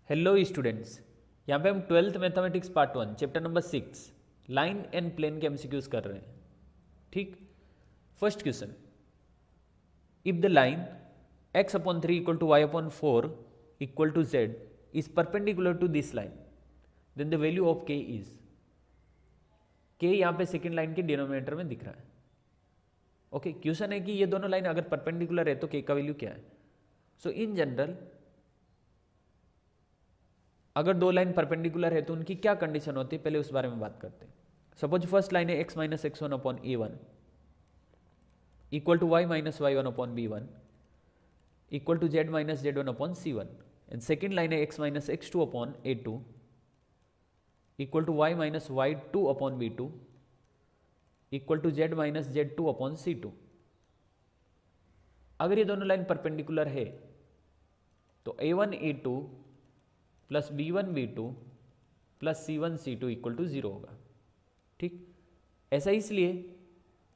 Hello students, यहाँ पे हम 12th mathematics part 1 chapter number 6 line and plane के एमसीक्यूज कर रहे हैं। ठीक, first question, if the line x upon 3 equal to y upon 4 equal to z is perpendicular to this line then the value of k is. k यहाँ पे second line के denominator में दिख रहा है। ओके, क्वेश्चन है कि ये दोनों लाइन अगर परपेंडिकुलर है तो k का वैल्यू क्या है। सो इन जनरल अगर दो लाइन परपेंडिकुलर है तो उनकी क्या कंडीशन होती है, पहले उस बारे में बात करते हैं। सपोज फर्स्ट लाइन है x minus x one upon A one equal to Y minus Y one upon B one equal to Z minus Z one upon C one, and second line है x minus X two upon A two equal to Y minus Y two upon B two equal to Z minus Z two upon C two. अगर ये दोनों line perpendicular है तो A one A two plus B one B two plus C one C two equal to zero होगा। ठीक, ऐसा इसलिए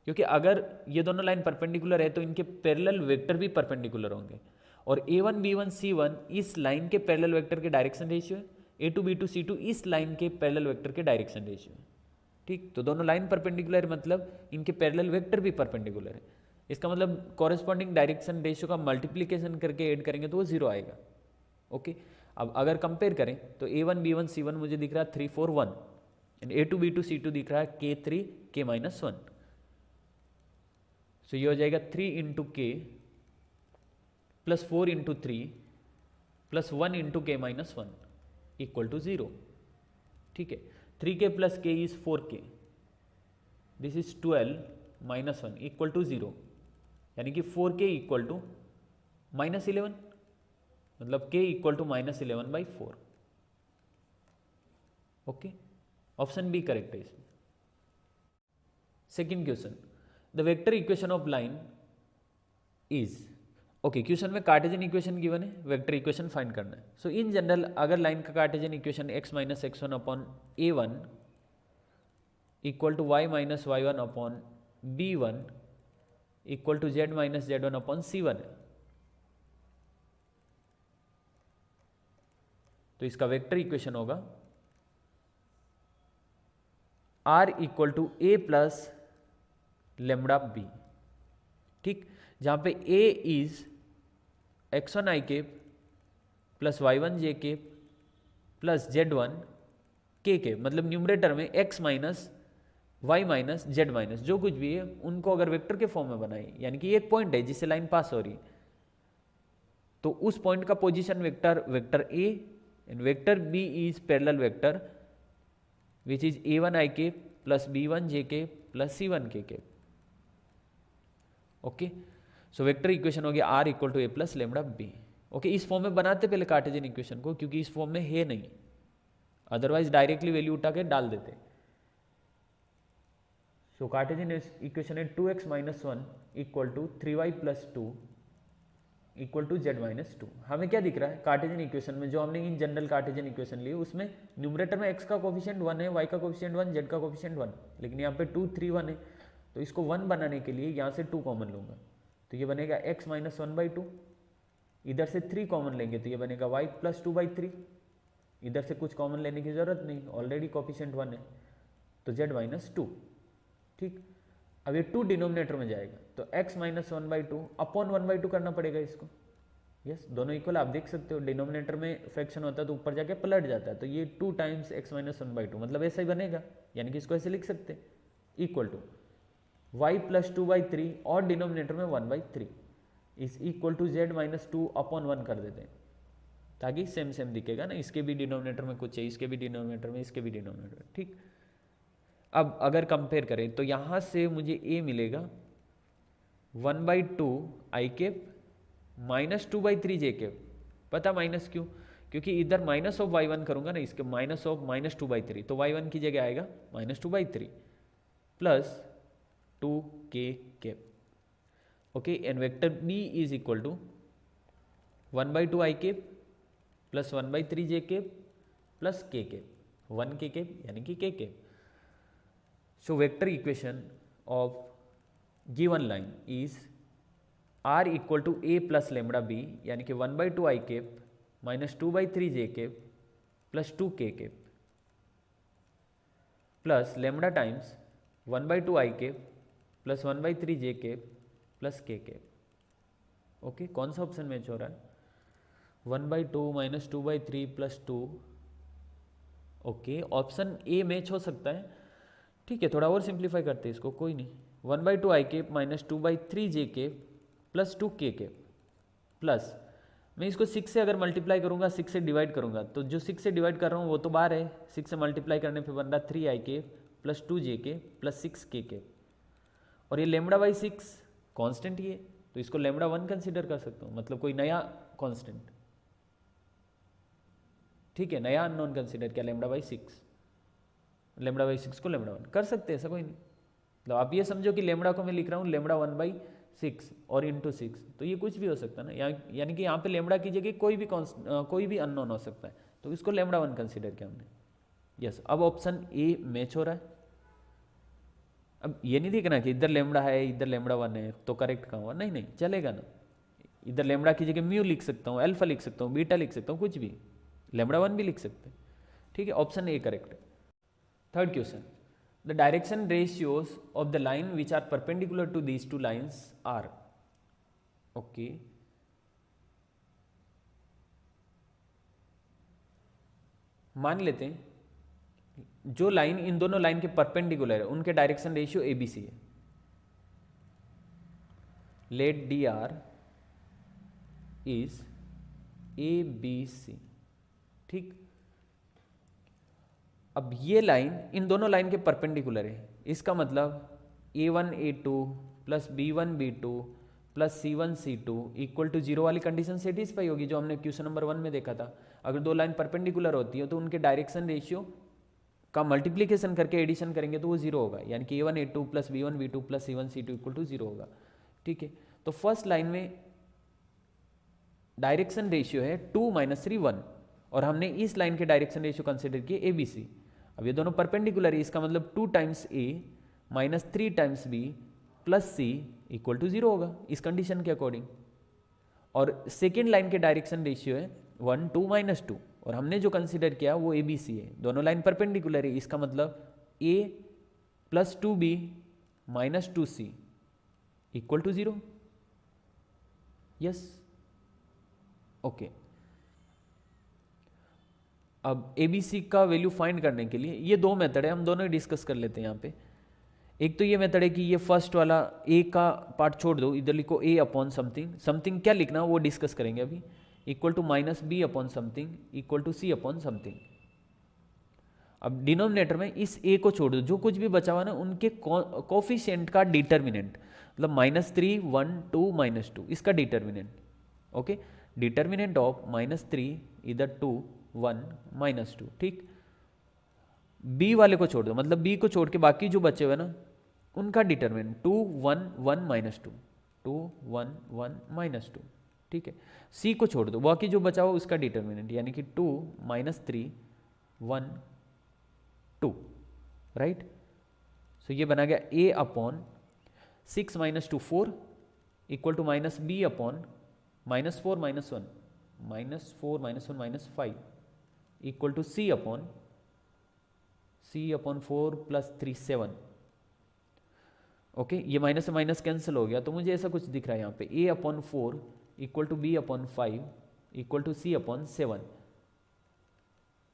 क्योंकि अगर ये दोनों लाइन परपेंडिकुलर है तो इनके पैरेलल वेक्टर भी परपेंडिकुलर होंगे, और A one B one C one इस लाइन के पैरेलल वेक्टर के डायरेक्शन रेशियो है, A two B two C two इस लाइन के पैरेलल वेक्टर के डायरेक्शन रेशियो है। ठीक, तो दोनों लाइन परपेंडिकुलर मतलब इनके पैरेलल वेक्टर भी परपेंडिकुलर है। इसका मतलब कॉरेस्पॉन्डिंग डायरेक्शन रेशियो का मल्टीप्लीकेशन करके ऐड करेंगे तो वो जीरो आएगा। ओके, अब अगर कंपेयर करें तो A one B one C one मुझे दिख रहा है 3 4 1, and A two B two C two दिख रहा है के 3 के माइनस वन। सो ये हो जाएगा 3 into K plus 4 into 3 plus 1 into K minus one equal to zero. ठीक है, 3k plus K is 4k, this is 12 minus one equal to zero, यानी कि 4k इक्वल टू माइनस 11, मतलब k equal to minus 11/4। Okay, option B correct है इसमें। Second question, the vector equation of line is. Okay, question में Cartesian equation given है, vector equation find करना है। So in general अगर line का Cartesian equation x minus x one upon A one equal to Y minus Y one upon B one equal to Z minus Z one upon C one है, तो इसका vector equation होगा r equal to a plus lambda b. ठीक, जहां पे a is x one i cap plus y one j cap plus z one k cap, मतलब numerator में x minus y minus z minus जो कुछ भी है उनको अगर वेक्टर के फॉर्म में बनाए, यानी कि एक पॉइंट है जिससे लाइन पास हो रही है, तो उस पॉइंट का position vector vector a and vector b is parallel vector which is a1 i k plus b1 j k plus c1 k k। Okay, so vector equation हो गया r equal to a plus lambda b. Okay, इस form में बनाते पहले Cartesian equation को, क्योंकि इस form में है नहीं, अदरवाइज डायरेक्टली वैल्यू उठा के डाल देते। सो कार्टेशियन इक्वेशन है 2x minus one equal to 3y plus two equal to Z minus two. हमें क्या दिख रहा है कार्टेशियन इक्वेशन में, जो हमने इन जनरल कार्टेशियन इक्वेशन ली उसमें न्यूमरेटर में x का कोफिशिएंट 1 है, y का कोफिशिएंट 1, z का कोफिशिएंट 1, लेकिन यहाँ पे 2 3 1 है, तो इसको 1 बनाने के लिए यहाँ से 2 कॉमन लूँगा, तो ये बनेगा x minus one by two, इधर से 3 कॉमन लेंगे तो ये बनेगा y plus two by three, इधर से कुछ कॉमन लेने की जरूरत नहीं, ऑलरेडी कोफिशिएंट 1 है, तो z माइनस टू। ठीक, अब ये 2 डिनोमिनेटर में जाएगा तो x minus one by two upon 1/2 करना पड़ेगा इसको। यस, दोनों इक्वल आप देख सकते हो, डिनोमिनेटर में फ्रैक्शन होता है तो ऊपर जाके पलट जाता है, तो ये 2 times x minus one by two, मतलब ऐसा ही बनेगा, यानी कि इसको ऐसे लिख सकते हैं equal to y plus two by three और डिनोमिनेटर में 1/3 is equal to Z minus two upon 1 कर देते हैं, ताकि सेम सेम दिखेगा ना, इसके भी डिनोमिनेटर में कुछ है, इसके भी डिनोमिनेटर में, इसके भी डिनोमिनेटर में। ठीक, अब अगर कंपेयर करें तो यहाँ से मुझे a मिलेगा 1/2 i cap minus 2/3 J cap. पता माइनस क्यों, क्योंकि इधर माइनस ऑफ y1 करूँगा ना, इसके माइनस ऑफ माइनस 2/3, तो y1 की जगह आएगा minus 2/3 plus 2k cap. Okay, and vector b is equal to 1/2 i cap plus 1/3 j cap plus k cap, 1k cap यानी कि k cap. So vector equation of given line is r equal to a plus lambda b, यानी कि 1/2 i cap minus 2/3 plus 2k plus lambda times 1/2 plus 1/3 plus k। Okay, कौन सा option match हो रहा है? 1/2 minus 2/3 plus 2। Okay, option A match हो सकता है। ठीक है, थोड़ा और सिंप्लीफाई करते हैं इसको, कोई नहीं। 1/2 माइनस 2/3 प्लस 2k प्लस, मैं इसको 6 से अगर मल्टीप्लाई करूंगा, 6 से डिवाइड करूंगा, तो जो 6 से डिवाइड कर रहा हूँ वो तो बाहर है। 6 से मल्टीप्लाई करने पे बन रहा 3i plus 2j plus 6k। और ये लेमडा बाई 6 कॉन्स्टेंट ही है, तो इसको लेमडा 1 कंसिडर कर सकता हूँ, मतलब कोई नया कॉन्स्टेंट। ठीक है, नया अननोन कंसिडर किया लेमडा बाई 6, लेमडा बाई 6 को लेमडा 1 कर सकते हैं, ऐसा कोई नहीं। मतलब आप ये समझो कि लेमडा को मैं लिख रहा हूँ लेमडा 1/6 और इंटू 6, तो ये कुछ भी हो सकता है ना, यानी कि यहाँ पे लेमडा की जगह कोई भी अननोन हो सकता है, तो इसको लेमडा 1 कंसिडर किया हमने। यस, अब ऑप्शन ए मैच हो रहा है। अब ये नहीं देखना कि इधर लेमडा है इधर लेमडा 1 है तो करेक्ट कहाँ हुआ, नहीं नहीं चलेगा ना। इधर लेमडा की जगह म्यू लिख सकता हूँ, अल्फा लिख सकता हूँ, बीटा लिख सकता हूँ, कुछ भी, लेमडा 1 भी लिख सकते हैं। ठीक है, ऑप्शन ए करेक्ट है। Third question, the direction ratios of the line which are perpendicular to these two lines are, okay, मान लेते हैं जो लाइन इन दोनों लाइन के परपेंडिकुलर है उनके डायरेक्शन रेशियो एबीसी है। Let d r is a B c. ठीक, अब ये लाइन इन दोनों लाइन के परपेंडिकुलर है, इसका मतलब a1 a2 plus b1 b2 plus c1 c2 equal to 0 वाली कंडीशन सेटिस्फाई होगी जो हमने क्वेश्चन नंबर 1 में देखा था। अगर दो लाइन परपेंडिकुलर होती है तो उनके डायरेक्शन रेशियो का मल्टीप्लीकेशन करके एडिशन करेंगे तो वो 0 होगा, यानी कि a1 a2 plus b1 b2 plus c1 c2 equal to 0 होगा। ठीक है, तो फर्स्ट लाइन में डायरेक्शन रेशियो है 2 - 3 1, और हमने इस लाइन के डायरेक्शन रेशियो कंसिडर किए ए बी सी। अब ये दोनों परपेंडिकुलर है, इसका मतलब 2 times a minus 3 times b plus c equal to 0 होगा इस कंडीशन के अकॉर्डिंग। और सेकेंड लाइन के डायरेक्शन रेशियो है 1 2 - 2, और हमने जो कंसिडर किया वो ए बी सी है, दोनों लाइन परपेंडिकुलर है, इसका मतलब A plus 2b minus 2c equal to 0। Yes, okay. अब ए बी सी का वैल्यू फाइंड करने के लिए ये दो मेथड है, हम दोनों ही डिस्कस कर लेते हैं यहाँ पे। एक तो ये मेथड है कि ये फर्स्ट वाला ए का पार्ट छोड़ दो, इधर लिखो ए अपॉन समथिंग, समथिंग क्या लिखना वो डिस्कस करेंगे अभी, equal to minus b upon something equal to c upon something. अब डिनोमिनेटर में इस ए को छोड़ दो, जो कुछ भी बचा हुआ ना उनके कोफिशिएंट का डिटर्मिनेंट, मतलब -3 1 2 -2 इसका डिटर्मिनेंट। ओके, डिटर्मिनेंट ऑफ -3 इधर 2 1 -2। ठीक, बी वाले को छोड़ दो, मतलब बी को छोड़ के बाकी जो बचे हुए ना उनका डिटर्मिनेंट 2 1 1 -2 2 1 1 -2। ठीक है, सी को छोड़ दो, बाकी जो बचा हुआ उसका डिटर्मिनेंट यानी कि 2 -3 1 2, राइट। सो ये बना गया a upon 6 - 2 4 equal to minus b upon -4 - 1 -4 - 1 -5 equal to c upon 4 plus 3 7। Okay, ये माइनस से माइनस कैंसिल हो गया, तो मुझे ऐसा कुछ दिख रहा है यहाँ पे a upon 4 equal to b upon 5 equal to c upon 7।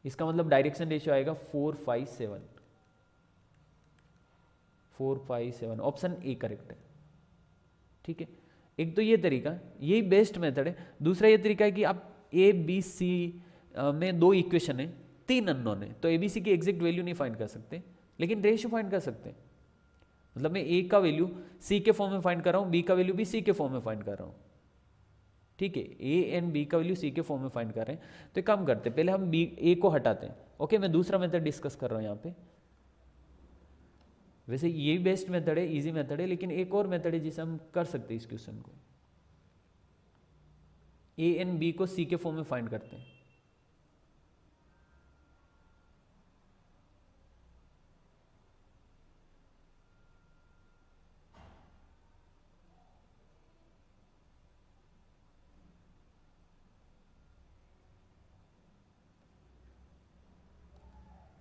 इसका मतलब डायरेक्शन रेशियो आएगा 4 5 7 4 5 7, ऑप्शन ए करेक्ट है। ठीक है, एक तो ये तरीका, यही बेस्ट मेथड है। दूसरा ये तरीका है कि आप ए बी सी में दो इक्वेशन है, 3 अननोन है, तो ए बी सी की एग्जैक्ट वैल्यू नहीं फाइंड कर सकते, लेकिन रेशियो फाइंड कर सकते हैं। मतलब मैं ए का वैल्यू सी के फॉर्म में फाइंड कर रहा हूँ, बी का वैल्यू भी सी के फॉर्म में फाइंड कर रहा हूँ। ठीक है, ए एंड बी का वैल्यू सी के फॉर्म में फाइंड कर रहे हैं, तो एक काम करते हैं, पहले हम बी ए को हटाते हैं। ओके, मैं दूसरा मेथड डिस्कस कर रहा हूँ यहाँ पे। वैसे ये बेस्ट मेथड है, इजी मेथड है, लेकिन एक और मेथड है जिसे हम कर सकते हैं इस क्वेश्चन को। ए एंड बी को सी के फॉर्म में फाइंड करते हैं।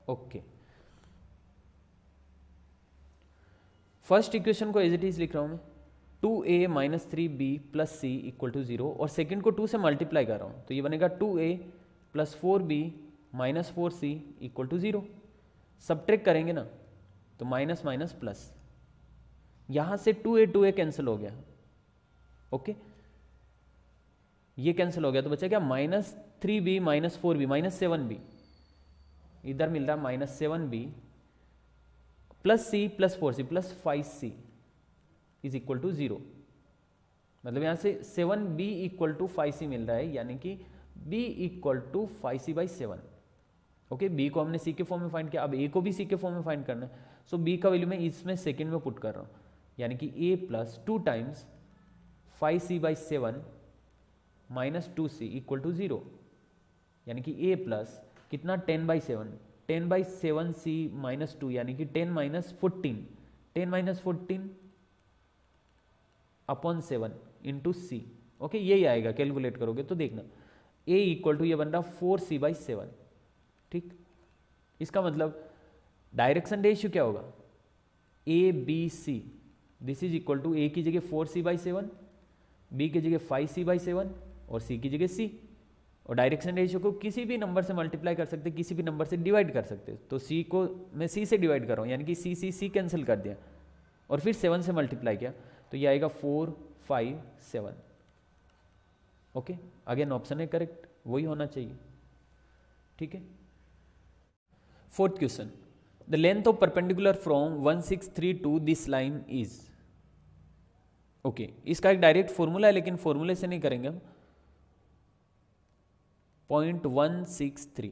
ओके, फर्स्ट इक्वेशन को एज इट इज लिख रहा हूँ मैं, 2a minus 3b plus c equal to 0, और सेकेंड को 2 से मल्टीप्लाई कर रहा हूँ, तो ये बनेगा 2a plus 4b minus 4c equal to 0। Subtract करेंगे ना तो माइनस माइनस प्लस, यहाँ से 2a कैंसिल हो गया, ओके, ये कैंसिल हो गया, तो बचा क्या, minus 3b minus 4b minus 7b, इधर मिल रहा minus 7b plus c plus 4c plus 5c is equal to 0। मतलब यहाँ से 7b इक्वल टू 5c मिल रहा है, यानी कि b equal to 5c by 7। Okay, b को हमने c के फॉर्म में फाइंड किया, अब a को भी c के फॉर्म में फाइंड करना है, सो b का वैल्यू मैं इसमें सेकेंड में पुट कर रहा हूँ, यानी कि a plus 2 times 5c by 7 minus 2c equal to 0, यानी कि a प्लस कितना 10 बाई 7, 10 बाई 7c माइनस 2, यानी कि 10 माइनस 14, 10 माइनस 14 अपॉन 7 इंटू सी। ओके, यही आएगा, कैलकुलेट करोगे तो देखना a इक्वल टू ये बन रहा 4c बाई 7। ठीक, इसका मतलब डायरेक्शन रेशियो क्या होगा, a B c, this is equal to a की जगह 4c बाई 7, b की जगह 5c बाई 7 और c की जगह c। और डायरेक्शन रेशियो को किसी भी नंबर से मल्टीप्लाई कर सकते, किसी भी नंबर से डिवाइड कर सकते, तो c को मैं c से डिवाइड कर रहा हूँ, यानी कि c कैंसिल कर दिया और फिर 7 से मल्टीप्लाई किया, तो ये आएगा 4 5 7। ओके, अगेन ऑप्शन है करेक्ट, वही होना चाहिए। ठीक है, fourth question, the length of perpendicular from 1632 to this line is. Okay, इसका एक डायरेक्ट फॉर्मूला है, लेकिन फॉर्मूले से नहीं करेंगे हम, 0.163।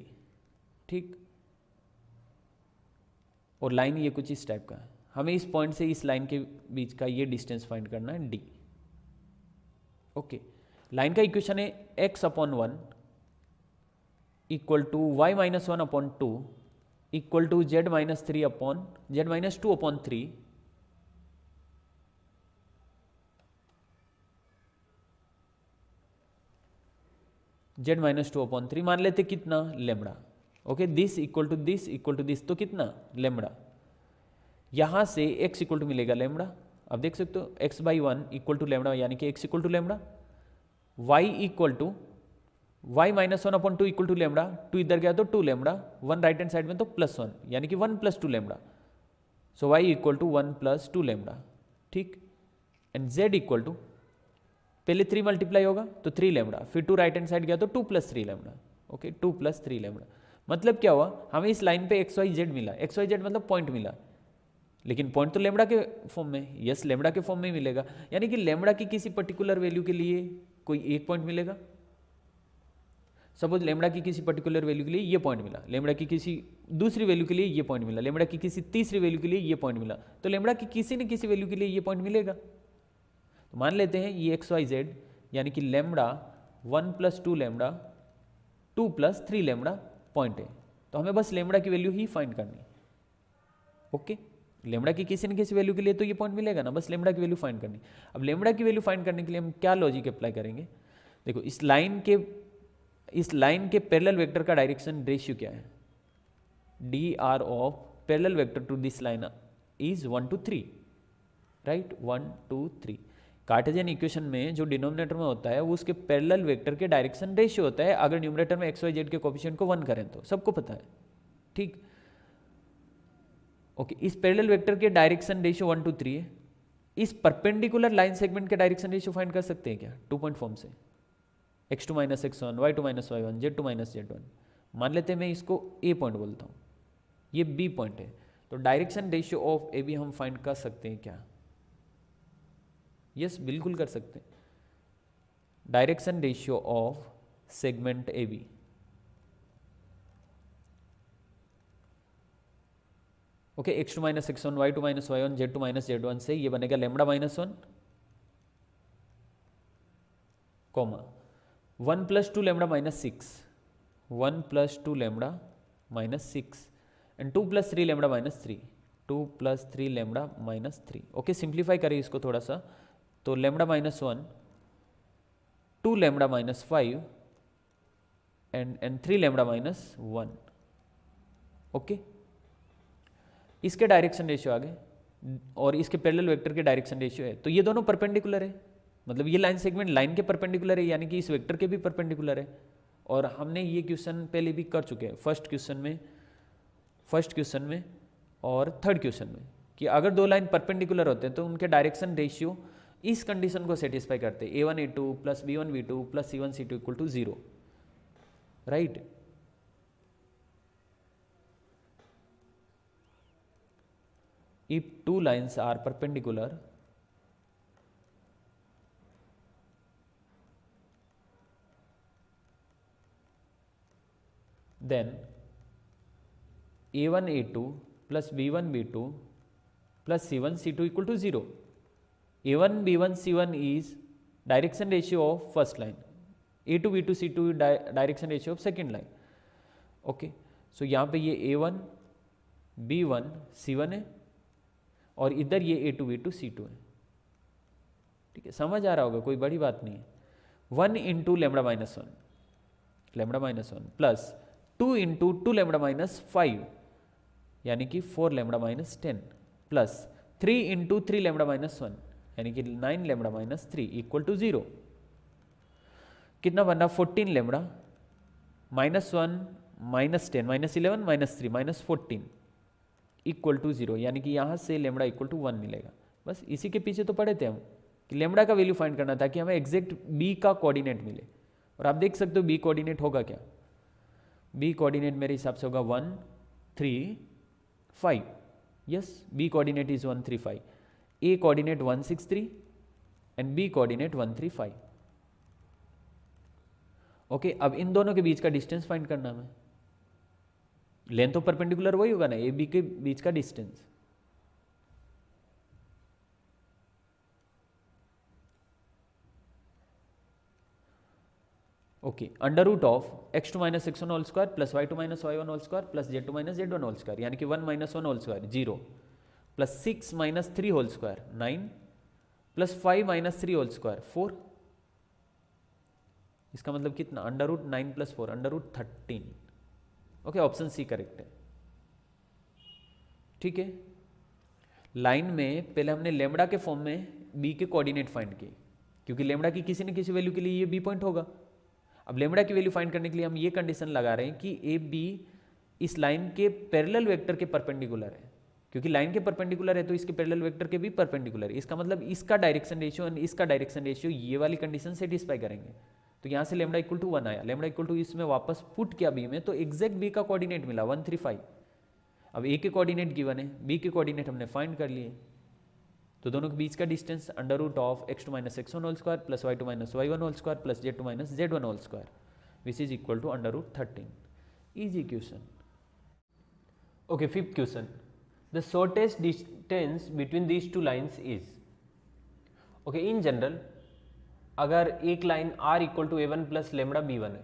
ठीक, और लाइन ये कुछ इस टाइप का है, हमें इस पॉइंट से इस लाइन के बीच का ये डिस्टेंस फाइंड करना है d। ओके, लाइन का इक्वेशन है x upon 1 equal to y minus 1 upon 2 equal to z minus 2 upon 3 z minus 2 upon 3 मान लेते कितना, lambda. Okay, this equal to this equal to this, तो कितना, लेमड़ा। यहां से x इक्वल टू मिलेगा लेमड़ा, अब देख सकते हो x by 1 equal to lambda, यानी कि x equal to lambda. y equal to y minus 1 upon 2 equal to lambda, 2 इधर गया तो 2 लेमड़ा, 1 राइट हैंड साइड में तो प्लस 1, यानी कि 1 plus 2 lambda, so y equal to 1 plus 2 lambda. ठीक, एंड z इक्वल टू पहले 3 मल्टीप्लाई होगा तो 3 लेमड़ा, फिर 2 राइट हैंड साइड गया तो 2 plus 3 lambda. Okay, 2 plus 3 lambda, मतलब क्या हुआ, हमें इस लाइन पे एक्स वाई जेड मिला, एक्स वाई जेड मतलब पॉइंट मिला, लेकिन पॉइंट तो लेमड़ा के फॉर्म में, यस लेमड़ा के फॉर्म में ही मिलेगा, यानी कि लेमड़ा की किसी पर्टिकुलर वैल्यू के लिए कोई एक पॉइंट मिलेगा। सपोज लेमड़ा की किसी पर्टिकुलर वैल्यू के लिए ये पॉइंट मिला, लेमड़ा की किसी दूसरी वैल्यू के लिए ये पॉइंट मिला, लेमड़ा की किसी तीसरी वैल्यू के लिए ये पॉइंट मिला, तो लेमड़ा की किसी न किसी वैल्यू के लिए ये पॉइंट मिलेगा। तो मान लेते हैं ये एक्स वाई जेड, यानी कि lambda 1 plus 2 lambda 2 plus 3 lambda point है, तो हमें बस लेमड़ा की वैल्यू ही फाइंड करनी है। ओके, लेमड़ा की किसी न किसी वैल्यू के लिए तो ये पॉइंट मिलेगा ना, बस लेमड़ा की वैल्यू फाइंड करनी। अब लेमड़ा की वैल्यू फाइंड करने के लिए हम क्या लॉजिक अप्लाई करेंगे, देखो इस लाइन के पैरेलल वेक्टर का डायरेक्शन रेशियो क्या है, d are of parallel vector to this line is 1 to 3, right, 1 2 3। Cartesian equation में जो डिनोमिनेटर में होता है वो उसके पैरेलल वेक्टर के डायरेक्शन रेशियो होता है, अगर न्यूमरेटर में एक्स वाई जेड के कोएफिशिएंट को 1 करें तो, सबको पता है। ठीक, ओके, इस पैरेलल वेक्टर के डायरेक्शन रेशियो 1 to 3 है। इस परपेंडिकुलर लाइन सेगमेंट के डायरेक्शन रेशियो फाइंड कर सकते हैं क्या, 2 पॉइंट फॉर्म से, x2 minus x1, y2 minus y1, z2 minus z1। मान लेते हैं मैं इसको a पॉइंट बोलता हूँ, ये b पॉइंट है, तो direction ratio of A b हम फाइंड कर सकते हैं क्या, यस बिल्कुल कर सकते हैं। Direction ratio of segment a b, okay, x2 minus x1, y2 minus y1, z2 minus z1 से ये बनेगा lambda minus 1 comma 1 plus 2 lambda minus 6, 1 plus 2 lambda minus 6 and 2 plus 3 lambda minus 3, 2 plus 3 lambda minus 3। Okay, simplify करें इसको थोड़ा सा, तो lambda minus 1, 2 lambda minus 5 and 3 lambda minus 1। Okay, इसके direction ratio आ गए और इसके पैरेलल वेक्टर के डायरेक्शन रेशियो है, तो ये दोनों परपेंडिकुलर है, मतलब ये लाइन सेगमेंट लाइन के परपेंडिकुलर है, यानी कि इस वेक्टर के भी परपेंडिकुलर है। और हमने ये क्वेश्चन पहले भी कर चुके हैं, फर्स्ट क्वेश्चन में और थर्ड क्वेश्चन में, कि अगर दो लाइन परपेंडिकुलर होते हैं तो उनके डायरेक्शन रेशियो इस कंडीशन को सेटिस्फाई करते हैं, a1 a2 plus b1 b2 plus c1 c2 equal to 0, right. If two lines are perpendicular, then a1 a2 plus b1 b2 plus c1 c2 equal to 0. a1 b1 c1 is direction ratio of first line, a2 b2 c2 direction ratio of second line. Okay, so यहाँ पे ये a1 b1 c1 है और इधर ये a2 b2 c2 है, ठीक है, समझ आ रहा होगा, कोई बड़ी बात नहीं है। 1 into lambda minus one plus 2 into 2 lambda minus 5 यानी कि 4 lambda minus 10 plus 3 into 3 lambda minus 1 यानी कि 9 लेमडा माइनस 3 इक्वल टू 0। कितना बनना, 14 lambda minus 1 minus 10 minus 11 minus 3 minus 14 equal to 0, यानी कि यहाँ से लेमडा इक्वल टू 1 मिलेगा। बस इसी के पीछे तो पढ़े थे हम कि लेमडा का वैल्यू फाइंड करना था कि हमें एग्जैक्ट बी का कोऑर्डिनेट मिले। और आप देख सकते हो बी कोऑर्डिनेट होगा क्या, बी कोऑर्डिनेट मेरे हिसाब से होगा 1 3 5, yes, b coordinate is 1 3 5, a coordinate 1 6 3 and b coordinate 1 3 5। Okay, अब इन दोनों के बीच का डिस्टेंस फाइंड करना हमें, लेंथ तो परपेंडिकुलर वही होगा ना, ए बी के बीच का distance. Okay, under root of x2 minus x1 whole square plus y2 minus y1 whole square plus z2 minus z1 whole square, यानी कि 1 minus 1 whole square 0 plus 6 minus 3 whole square 9 plus 5 minus 3 whole square 4। इसका मतलब कितना, under root 9 plus 4 under root 13। Okay, option सी correct है, ठीक है। Line में पहले हमने लेमडा के फॉर्म में बी के कोऑर्डिनेट फाइंड किए, क्योंकि लेमडा की किसी न किसी वैल्यू के लिए ये बी पॉइंट होगा। अब लेमडा की वैल्यू फाइंड करने के लिए हम ये कंडीशन लगा रहे हैं कि ए बी इस लाइन के पैरेलल वेक्टर के परपेंडिकुलर है, क्योंकि लाइन के परपेंडिकुलर है तो इसके पैरेलल वेक्टर के भी परपेंडिकुलर है। इसका मतलब इसका डायरेक्शन रेशियो और इसका डायरेक्शन रेशियो ये वाली कंडीशन सेटिस्फाई करेंगे। तो यहाँ से लेमडा इक्वल टू 1 आया, लेमडा इक्वल टू इसमें वापस पुट किया बी में, तो एग्जैक्ट बी का कोऑर्डिनेट मिला 1 3 5। अब ए के कोऑर्डिनेट गिवन है, बी के कोऑर्डिनेट हमने फाइंड कर लिए, तो दोनों के बीच का distance under root of x2 minus x1 whole square plus y2 minus y1 whole square plus z2 minus z1 whole square which is equal to under root 13। Easy question. Okay, fifth question, the shortest distance between these two lines is. Okay, in general अगर एक line r equal to a1 plus lambda b1 है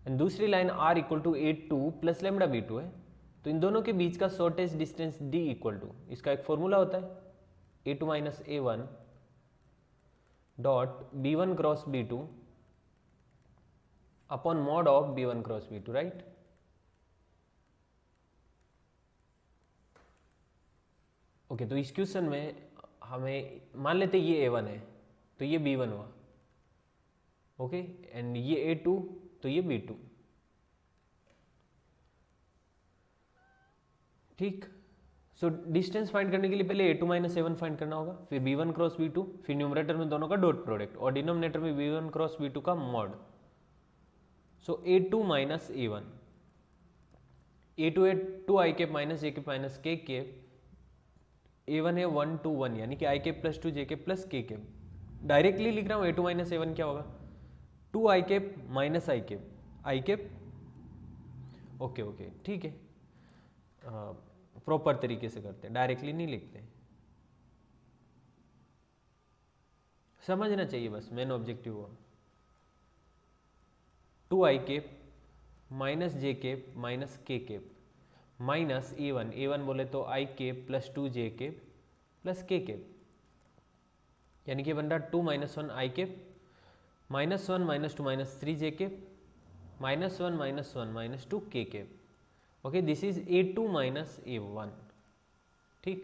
and दूसरी line r equal to a2 plus lambda b2 है, तो इन दोनों के बीच का shortest distance d equal to, इसका एक फॉर्मूला होता है a2 minus a1 dot b1 cross b2 upon mod of b1 cross b2, right. Okay, तो इस क्वेश्चन में हमें मान लेते ये a1 है तो ये b1 हुआ, ओके, एंड ये a2 तो ये b2, ठीक। सो डिस्टेंस फाइंड करने के लिए पहले a2 माइनस a1 फाइंड करना होगा, फिर b1 क्रॉस b2, फिर न्यूमरेटर में दोनों का डॉट प्रोडक्ट और डिनोमिनेटर में b1 क्रॉस b2 का मॉड। सो a2 माइनस a1, a2 है 2 i cap minus j cap minus k cap, a1 है 1 2 1 यानी कि i cap plus 2 j cap plus k cap. Directly लिख रहा हूँ a2 माइनस a1 क्या होगा, 2 i cap minus i cap, okay okay, ठीक है, प्रॉपर तरीके से करते हैं, डायरेक्टली नहीं लिखते, समझना चाहिए बस, मेन ऑब्जेक्टिव हो। 2 i cap minus j cap minus k cap minus a1 बोले तो i cap plus 2 j cap plus k cap, यानी कि बन रहा 2 minus 1 i cap minus 1 minus 2 minus 3 j cap minus 1 minus 1 minus 2 k cap okay, this is A2 minus A1, ठीक।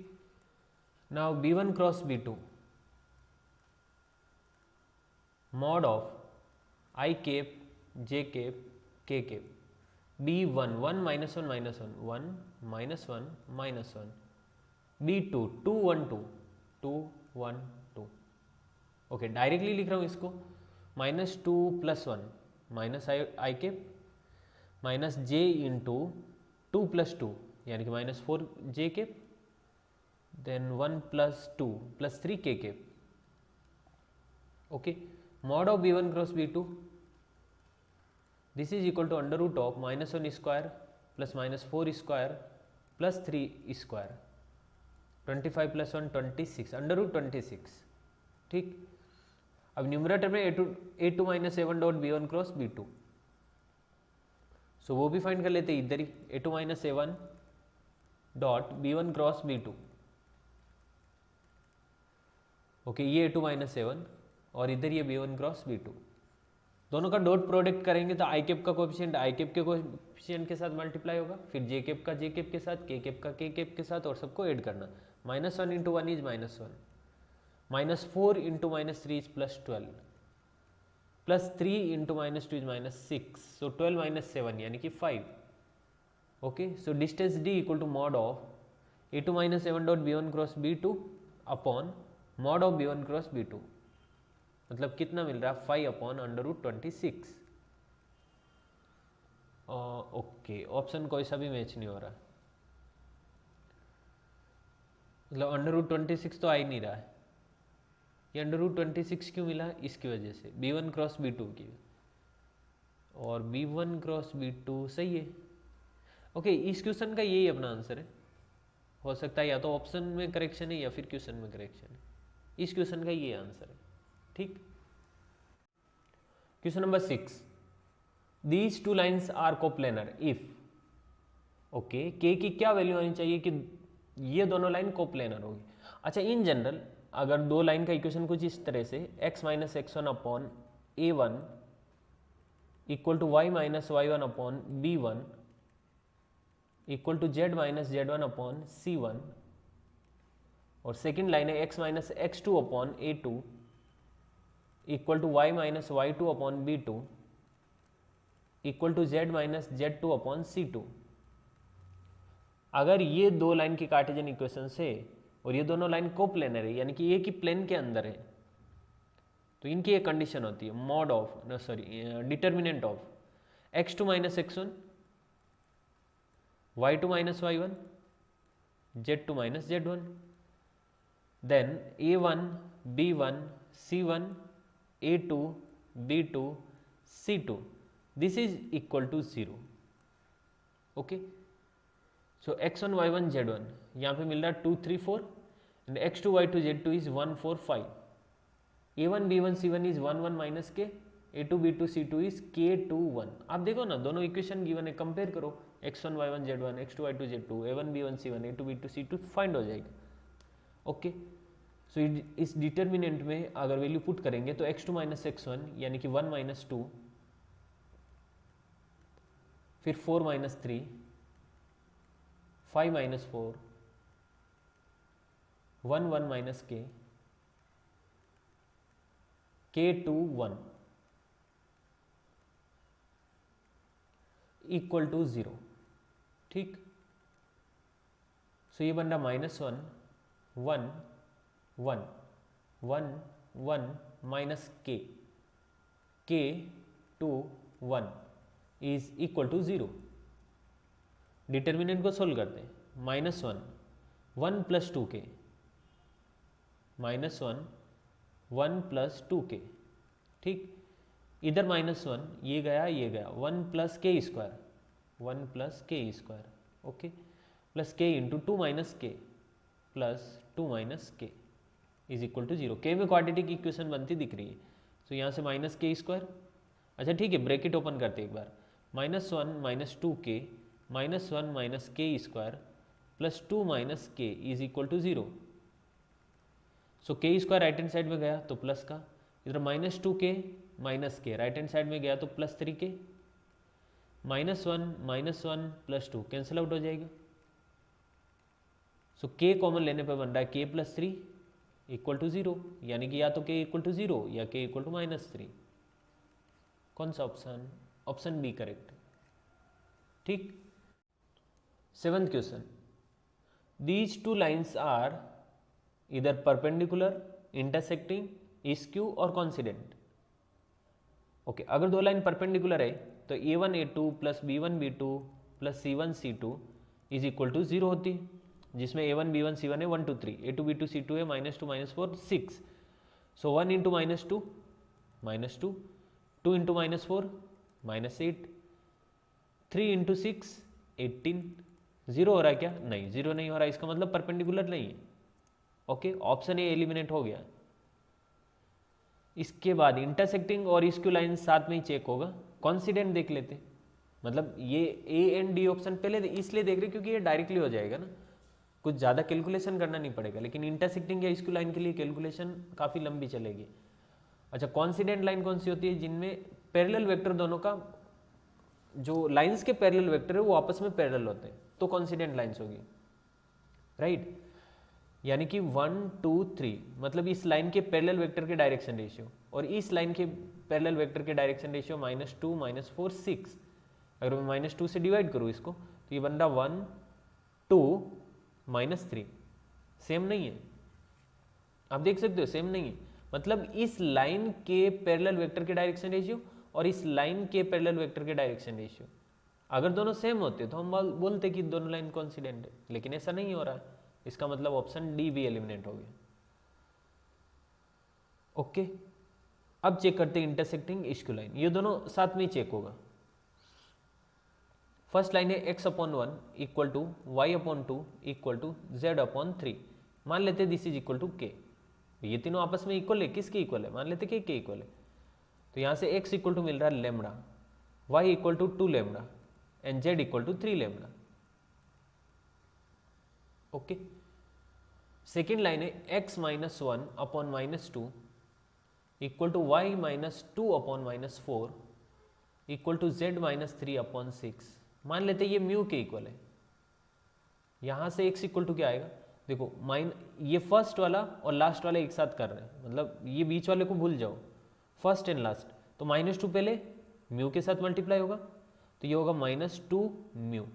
Now B1 cross B2 mod of I cap J cap K cap B1 1 minus 1 minus 1 1 minus 1 minus 1 B2 2 1 2 2 1 2। Okay, directly लिख रहा हूँ इसको, minus 2 plus 1 minus I cap minus J into 2 plus 2 यानी कि minus 4 J cap, then 1 plus 2 plus 3 K cap. Okay, mod of B1 cross B2 this is equal to under root of minus 1 square plus minus 4 square plus 3 square, 25 plus 1 26 under root 26, ठीक। अब numerator में A2 minus A1 dot B1 cross B2, सो वो भी find कर लेते इधर ही, A2 minus A1 dot B1 cross B2। Okay, ये A2 minus A1 और इधर ये B1 क्रॉस B2, दोनों का डॉट प्रोडक्ट करेंगे तो आई कैप का कोएफिशिएंट आई कैप के कोएफिशिएंट के साथ मल्टीप्लाई होगा, फिर जे कैप का जे कैप के साथ, के कैप का के कैप के साथ, और सबको ऐड करना। Minus 1 into 1 is minus 1, minus 4 into minus 3 is plus 12, plus 3 into minus 2 is minus 6, so 12 minus 7 यानी कि 5। Okay, so distance d equal to mod of A2 minus A1 dot B1 cross B2 upon mod of B1 cross B2, मतलब कितना मिल रहा है 5 अपॉन under root 26। Okay, option कोई सा भी मैच नहीं हो रहा, मतलब अंडर रूट 26 तो आ ही नहीं रहा है। ये अंडर रूट 26 क्यों मिला, इसकी वजह से B1 क्रॉस B2 की, और B1 क्रॉस B2 सही है। ओके, इस क्वेश्चन का यही अपना आंसर है, हो सकता है या तो ऑप्शन में करेक्शन है या फिर क्वेश्चन में करेक्शन है, इस क्वेश्चन का ये आंसर है, ठीक। Question number 6, these two lines are coplanar if, okay, k की क्या वैल्यू आनी चाहिए कि ये दोनों लाइन कोप्लेनर होगी। अच्छा, इन जनरल अगर दो लाइन का इक्वेशन कुछ इस तरह से x minus x1 upon A1 equal to y minus y1 upon B1 equal to z minus z1 upon C1, और सेकेंड लाइन है x minus x2 upon A2 equal to y minus y2 upon B2 equal to z minus z2 upon C2। अगर ये दो line की Cartesian equation से और ये दोनों लाइन कोप्लेनर है यानी कि एक ही प्लेन के अंदर है, तो इनकी एक कंडीशन होती है mod of determinant of x2 minus x1 y2 minus y1 z2 minus z1, then A1 B1 C1 A2 B2 C2 this is equal to 0। Okay, so x1 y1 z1 यहाँ पे मिल रहा है 2 3 4 and x2 y2 z2 is 1 4 5, A1 B1 C1 is 1 1 minus के, A2 B2 C2 is K2 1। आप देखो ना, दोनों equation given है, कंपेयर करो, x1 y1 z1 x2 y2 z2 A1 B1 C1 A2 B2 C2 find हो जाएगा। Okay, सो इस डिटर्मिनेंट में अगर वैल्यू पुट करेंगे तो x2 माइनस x1 यानी कि 1 माइनस 2, फिर 4 minus 3 5 minus 4 1 1 minus k K2 1 equal to 0, ठीक। सो ये बन रहा minus 1 1 1 1 1 minus k K2 1 is equal to 0। Determinant को सोल्व करते हैं, माइनस 1 1 प्लस 2 के माइनस 1 1 प्लस 2 के, ठीक। इधर माइनस 1 ये गया 1 प्लस के स्क्वायर 1 प्लस के स्क्वायर, ओके, प्लस के इंटू 2 माइनस के प्लस 2 माइनस के इज इक्वल टू 0। के में क्वाड्रेटिक इक्वेशन बनती दिख रही है, तो यहाँ से माइनस के स्क्वायर, अच्छा ठीक है, ब्रैकेट ओपन करते एक बार, माइनस 1 माइनस 2 के माइनस 1 माइनस के स्क्वायर प्लस 2 माइनस के इज इक्वल टू 0। सो के स्क्वायर राइट हैंड साइड में गया तो प्लस का, इधर माइनस 2 के माइनस के राइट हैंड साइड में गया तो प्लस 3 के, -1 प्लस 2 कैंसिल आउट हो जाएगा। सो के कॉमन लेने पर बन रहा है k + 3 = 0, यानी कि या तो k = 0 या k = -3। कौन सा ऑप्शन? Option B correct. ठीक। 7th question, these two lines are इधर परपेंडिकुलर, इंटरसेक्टिंग, इस्क्यू और कॉन्सिडेंट। ओके, अगर दो लाइन परपेंडिकुलर है तो a1 a2 plus b1 b2 plus c1 c2 is equal to 0 होती है, जिसमें a1 b1 c1 है 1 2 3, a2 b2 c2 है -2 -4 6। सो 1 × -2 -2, 2 × -4 -8, 3 × 6 18। 0 हो रहा है क्या? नहीं, 0 नहीं हो रहा है, इसका मतलब परपेंडिकुलर नहीं है। ओके, ऑप्शन ए एलिमिनेट हो गया। इसके बाद इंटरसेक्टिंग और इस्क्यू लाइन साथ में ही चेक होगा। कॉन्सिडेंट देख लेते, मतलब ये ए एंड डी ऑप्शन पहले इसलिए देख रहे क्योंकि ये डायरेक्टली हो जाएगा ना, कुछ ज़्यादा कैलकुलेशन करना नहीं पड़ेगा। लेकिन इंटरसेक्टिंग या इस्क्यू लाइन के लिए कैलकुलेशन काफ़ी लंबी चलेगी। अच्छा, कॉन्सिडेंट लाइन कौन सी होती है? जिनमें पैरेलल वेक्टर दोनों का, जो लाइंस के पैरेलल वेक्टर है वो आपस में पैरेलल होते हैं, तो कॉन्सिडेंट लाइंस होगी, राइट। यानी कि 1 2 3 मतलब इस लाइन के पैरेलल वेक्टर के डायरेक्शन रेशियो और इस लाइन के पैरेलल वेक्टर के डायरेक्शन रेशियो -2 -4 6। अगर मैं -2 से डिवाइड करूँ इसको तो ये बन रहा 1 2 -3। सेम नहीं है, आप देख सकते हो, सेम नहीं है। मतलब इस लाइन के पैरेलल वेक्टर के डायरेक्शन रेशियो और इस लाइन के पैरेलल वेक्टर के डायरेक्शन रेशियो अगर दोनों सेम होते तो हम बोलते कि दोनों लाइन कॉन्सिडेंट है, लेकिन ऐसा नहीं हो रहा है। इसका मतलब ऑप्शन डी भी एलिमिनेट हो गया। ओके, अब चेक करते हैं इंटरसेक्टिंग इस्क्यू लाइन। ये दोनों साथ में ही चेक होगा। फर्स्ट लाइन है x/1 equal to y/2 equal to z/3। मान लेते this is equal to k। ये तीनों आपस में इक्वल है, किसके इक्वल है? मान लेते कि k इक्वल है। तो यहाँ से x इक्वल टू मिल रहा है lambda, y equal to 2 lambda and z equal to 3 lambda. Okay, second line है x-1/-2 equal to y-2/-4 equal to z-3/6। मान लेते ये म्यू के इक्वल है। यहाँ से x इक्वल टू क्या आएगा? देखो ये फर्स्ट वाला और लास्ट वाला एक साथ कर रहे हैं, मतलब ये बीच वाले को भूल जाओ, फर्स्ट एंड लास्ट। तो -2 पहले म्यू के साथ मल्टीप्लाई होगा तो ये होगा -2 म्यू,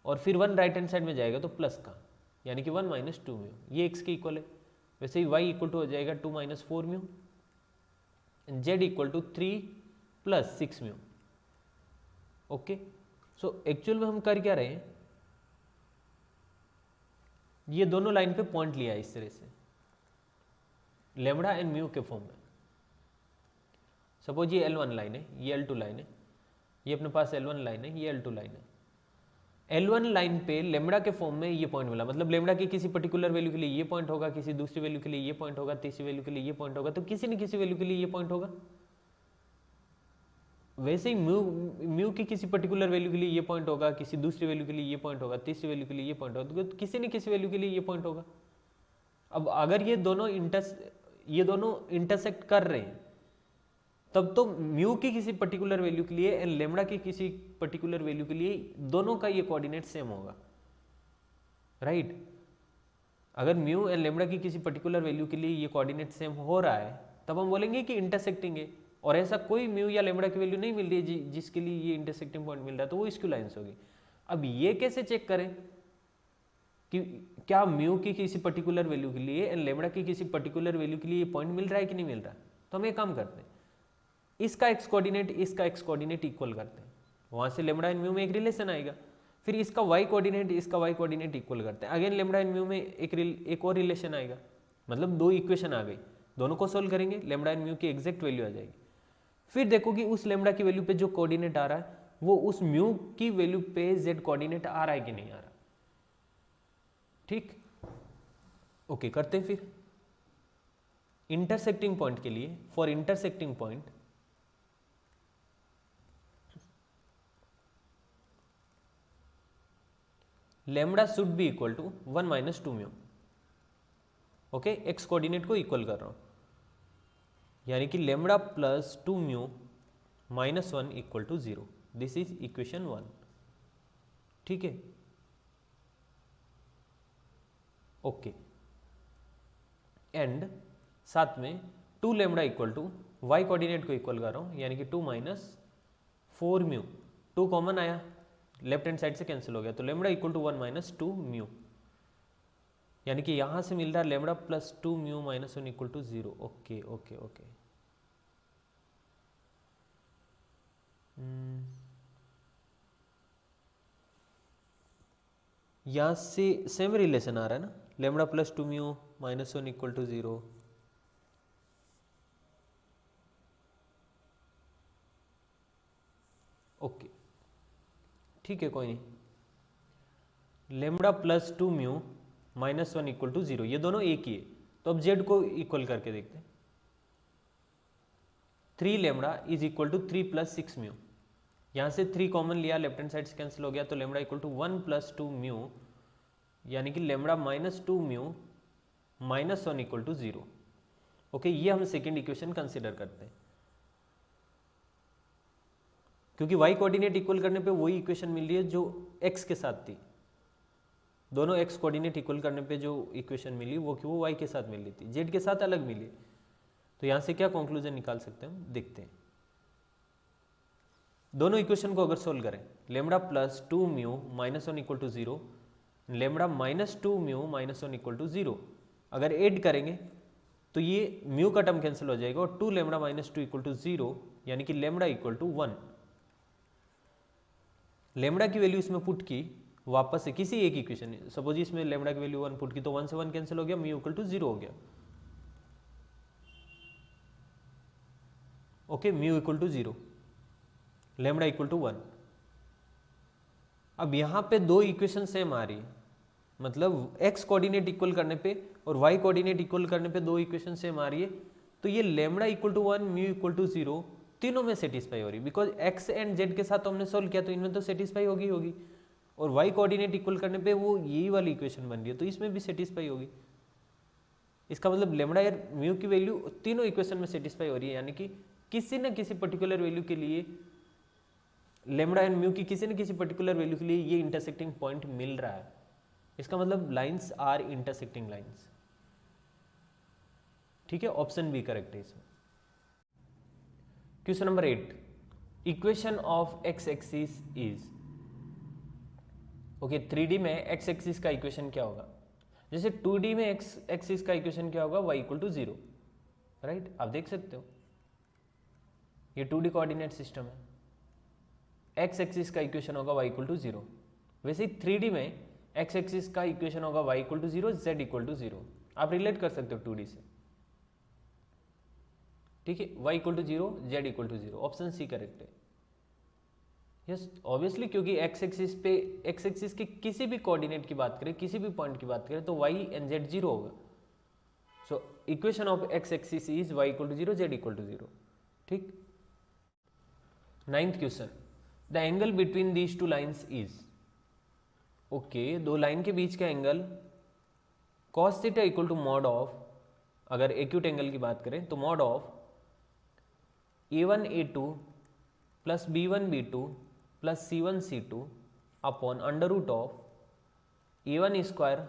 और फिर 1 राइट हैंड साइड में जाएगा तो प्लस का, यानी कि 1 - 2 म्यू। ये x के इक्वल है। वैसे ही y इक्वल टू हो जाएगा 2 - 4 mu, z equal to 3 + 6 mu. Okay, so actual में हम कर क्या रहे हैं? ये दोनों लाइन पे पॉइंट लिया है इस तरह से, लेमड़ा एंड म्यू के फॉर्म में। सपोज ये L1 लाइन है, ये L2 लाइन है, ये अपने पास L1 लाइन है, ये L2 लाइन है। L1 लाइन पे लेमड़ा के फॉर्म में ये पॉइंट मिला, मतलब लेमड़ा की किसी पर्टिकुलर वैल्यू के लिए ये पॉइंट होगा, किसी दूसरी वैल्यू के लिए ये पॉइंट होगा, तीसरी वैल्यू के लिए ये पॉइंट होगा, तो किसी न किसी वैल्यू के लिए ये पॉइंट होगा। वैसे ही म्यू की किसी पर्टिकुलर वैल्यू के लिए ये पॉइंट होगा, किसी दूसरी वैल्यू के लिए ये पॉइंट होगा, तीसरी वैल्यू के लिए ये पॉइंट होगा, तो किसी न किसी वैल्यू के लिए ये पॉइंट होगा। अब अगर ये दोनों इंटरसेक्ट कर रहे हैं तब तो म्यू की किसी पर्टिकुलर वैल्यू के लिए एंड लेमड़ा की किसी पर्टिकुलर वैल्यू के लिए दोनों का ये कोऑर्डिनेट सेम होगा, राइट। अगर म्यू एंड लेमड़ा की किसी पर्टिकुलर वैल्यू के लिए ये कोऑर्डिनेट सेम हो रहा है तब हम बोलेंगे कि इंटरसेक्टिंग है, और ऐसा कोई म्यू या लेमड़ा की वैल्यू नहीं मिल रही है जिसके लिए ये इंटरसेक्टिंग पॉइंट मिल रहा है, तो वो इस्क्यू लाइन्स होगी। अब ये कैसे चेक करें कि क्या म्यू की किसी पर्टिकुलर वैल्यू के लिए एंड लेमड़ा की किसी पर्टिकुलर वैल्यू के लिए ये पॉइंट मिल रहा है कि नहीं मिल रहा? तो हम एक काम करते हैं, इसका एक्स कोऑर्डिनेट इसका एक्स कोऑर्डिनेट इक्वल करते हैं, वहां से लेमड़ा एंड म्यू में एक रिलेशन आएगा। फिर इसका वाई कोऑर्डिनेट इसका वाई कोऑर्डिनेट इक्वल करते हैं, अगेन लेमड़ा एंड म्यू में एक और रिलेशन आएगा, मतलब 2 इक्वेशन आ गई। दोनों को सोल्व करेंगे, लेमड़ा एंड म्यू की एग्जैक्ट वैल्यू आ जाएगी। फिर देखो कि उस लेमड़ा की वैल्यू पे जो कोऑर्डिनेट आ रहा है वो उस म्यू की वैल्यू पे जेड कोऑर्डिनेट आ रहा है कि नहीं आ रहा। ठीक, ओके, करते हैं फिर। इंटरसेक्टिंग पॉइंट के लिए, for intersecting point lambda should be equal to 1 - 2 mu. Okay, x coordinate को इक्वल कर रहा हूं, यानी कि lambda + 2 mu -1 = 0। This is equation 1, ठीक है, ओके। एंड साथ में 2 lambda equal to y coordinate को इक्वल कर रहा हूँ, यानी कि 2 माइनस 4 म्यू, 2 कॉमन आया, लेफ्ट हैंड साइड से कैंसिल हो गया, तो lambda equal to 1 minus 2 mu, यानी कि यहाँ से मिल रहा है lambda plus 2 mu minus 1 equal to 0। Okay okay okay, यहाँ से सेम रिलेशन आ रहा है ना, lambda plus 2 mu minus 1 equal to 0। Okay ठीक है, कोई नहीं, lambda plus 2 mu minus 1 equal to 0, ये दोनों एक ही है, तो अब जेड को इक्वल करके देखते हैं। 3 lambda is equal to 3 plus 6 mu, यहाँ से 3 कॉमन लिया, लेफ्ट हैंड साइड से कैंसिल हो गया, तो lambda equal to 1 plus 2 mu, यानी कि lambda minus 2 mu minus 1 equal to 0। Okay, ये हम सेकेंड इक्वेशन कंसिडर करते हैं, क्योंकि y कोऑर्डिनेट इक्वल करने पे वही इक्वेशन मिल रही है जो x के साथ थी, दोनों x कोऑर्डिनेट इक्वल करने पे जो इक्वेशन मिली वो y के साथ मिल रही थी, z के साथ अलग मिली। तो यहाँ से क्या कंक्लूजन निकाल सकते हैं हम, देखते हैं। दोनों इक्वेशन को अगर सोल्व करें, lambda plus 2 mu minus 1 equal to 0, lambda minus 2 mu minus 1 equal to 0, अगर ऐड करेंगे तो ये म्यू का टर्म कैंसिल हो जाएगा और 2 लेमडा माइनस 2 इक्वल टू 0, यानी कि लेमडा इक्वल टू 1। लेमडा की वैल्यू इसमें पुट की वापस से किसी एक इक्वेशन, सपोज इसमें लेमडा की वैल्यू 1 पुट की, तो 1 से 1 कैंसिल हो गया, म्यू इक्वल टू 0 हो गया। Okay, mu equal to 0, lambda equal to 1। अब यहाँ पे दो इक्वेशन सेम आ रही है, मतलब x कोऑर्डिनेट इक्वल करने पे और y कोऑर्डिनेट इक्वल करने पे दो इक्वेशन सेम आ रही है, तो ये lambda equal to 1 mu equal to 0 तीनों में सेटिस्फाई हो रही है, बिकॉज x एंड z के साथ तो हमने सोल्व किया, तो इनमें तो सेटिस्फाई होगी होगी, और y कोऑर्डिनेट इक्वल करने पे वो यही वाली इक्वेशन बन रही है, तो इसमें भी सेटिस्फाई होगी। इसका मतलब लेमडा या म्यू की वैल्यू तीनों इक्वेशन में सेटिस्फाई हो रही है, यानी कि किसी न किसी पर्टिकुलर वैल्यू के लिए, लेमडा एंड म्यू की किसी न किसी पर्टिकुलर वैल्यू के लिए ये इंटरसेक्टिंग पॉइंट मिल रहा है। इसका मतलब लाइंस आर इंटरसेक्टिंग लाइंस, ठीक है, ऑप्शन बी करेक्ट है इसमें। Question number 8, equation of x axis is, okay, 3D में एक्स एक्सिस का इक्वेशन क्या होगा, जैसे 2D में एक्स एक्सिस का इक्वेशन क्या होगा, y इक्वल टू 0, राइट, आप देख सकते हो ये 2D कोऑर्डिनेट सिस्टम है, एक्स एक्सिस का इक्वेशन होगा y इक्वल टू 0। वैसे 3D में एक्स एक्सिस का इक्वेशन होगा y equal to 0, z equal to 0, आप रिलेट कर सकते हो 2D से, ठीक है, y equal to 0, z equal to 0, option C correct है। यस, ऑब्वियसली, क्योंकि एक्स एक्सिस पे, एक्स एक्सिस के किसी भी कोऑर्डिनेट की बात करें, किसी भी पॉइंट की बात करें, तो y एंड z 0 होगा। So equation of x axis is y equal to 0, z equal to 0, ठीक। 9th question, the angle between these two lines is, okay, दो लाइन के बीच का angle cos theta equal to mod of, अगर acute angle की बात करें तो mod of a1 a2 plus b1 b2 plus c1 c2 upon under root of a1 square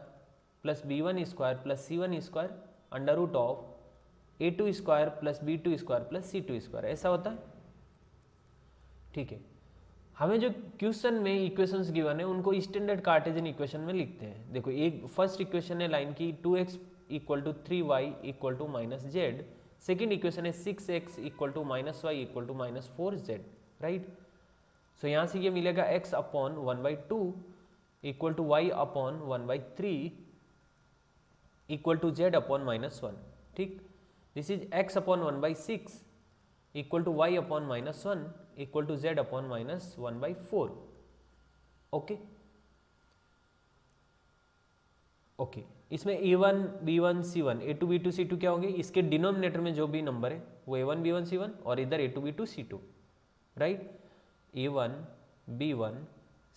plus b1 square plus c1 square under root of a2 square plus b2 square plus c2 square, ऐसा होता है, ठीक है। हमें जो question में equations given है उनको स्टैंडर्ड कार्टेशियन इक्वेशन में लिखते हैं। देखो, एक फर्स्ट इक्वेशन है लाइन की 2x equal to 3y equal to minus Z, second equation है 6x equal to minus Y equal to minus 4z, right. So यहाँ से ये मिलेगा x upon 1/2 equal to y upon 1/3 equal to z upon minus 1, ठीक। This is x upon 1/6 equal to y upon minus 1 equal to z upon minus 1/4, okay okay. इसमें a1 b1 c1 a2 b2 c2 क्या होंगे, इसके denominator में जो भी number है वो a1 b1 c1 और इधर a2 b2 c2, right. a1 b1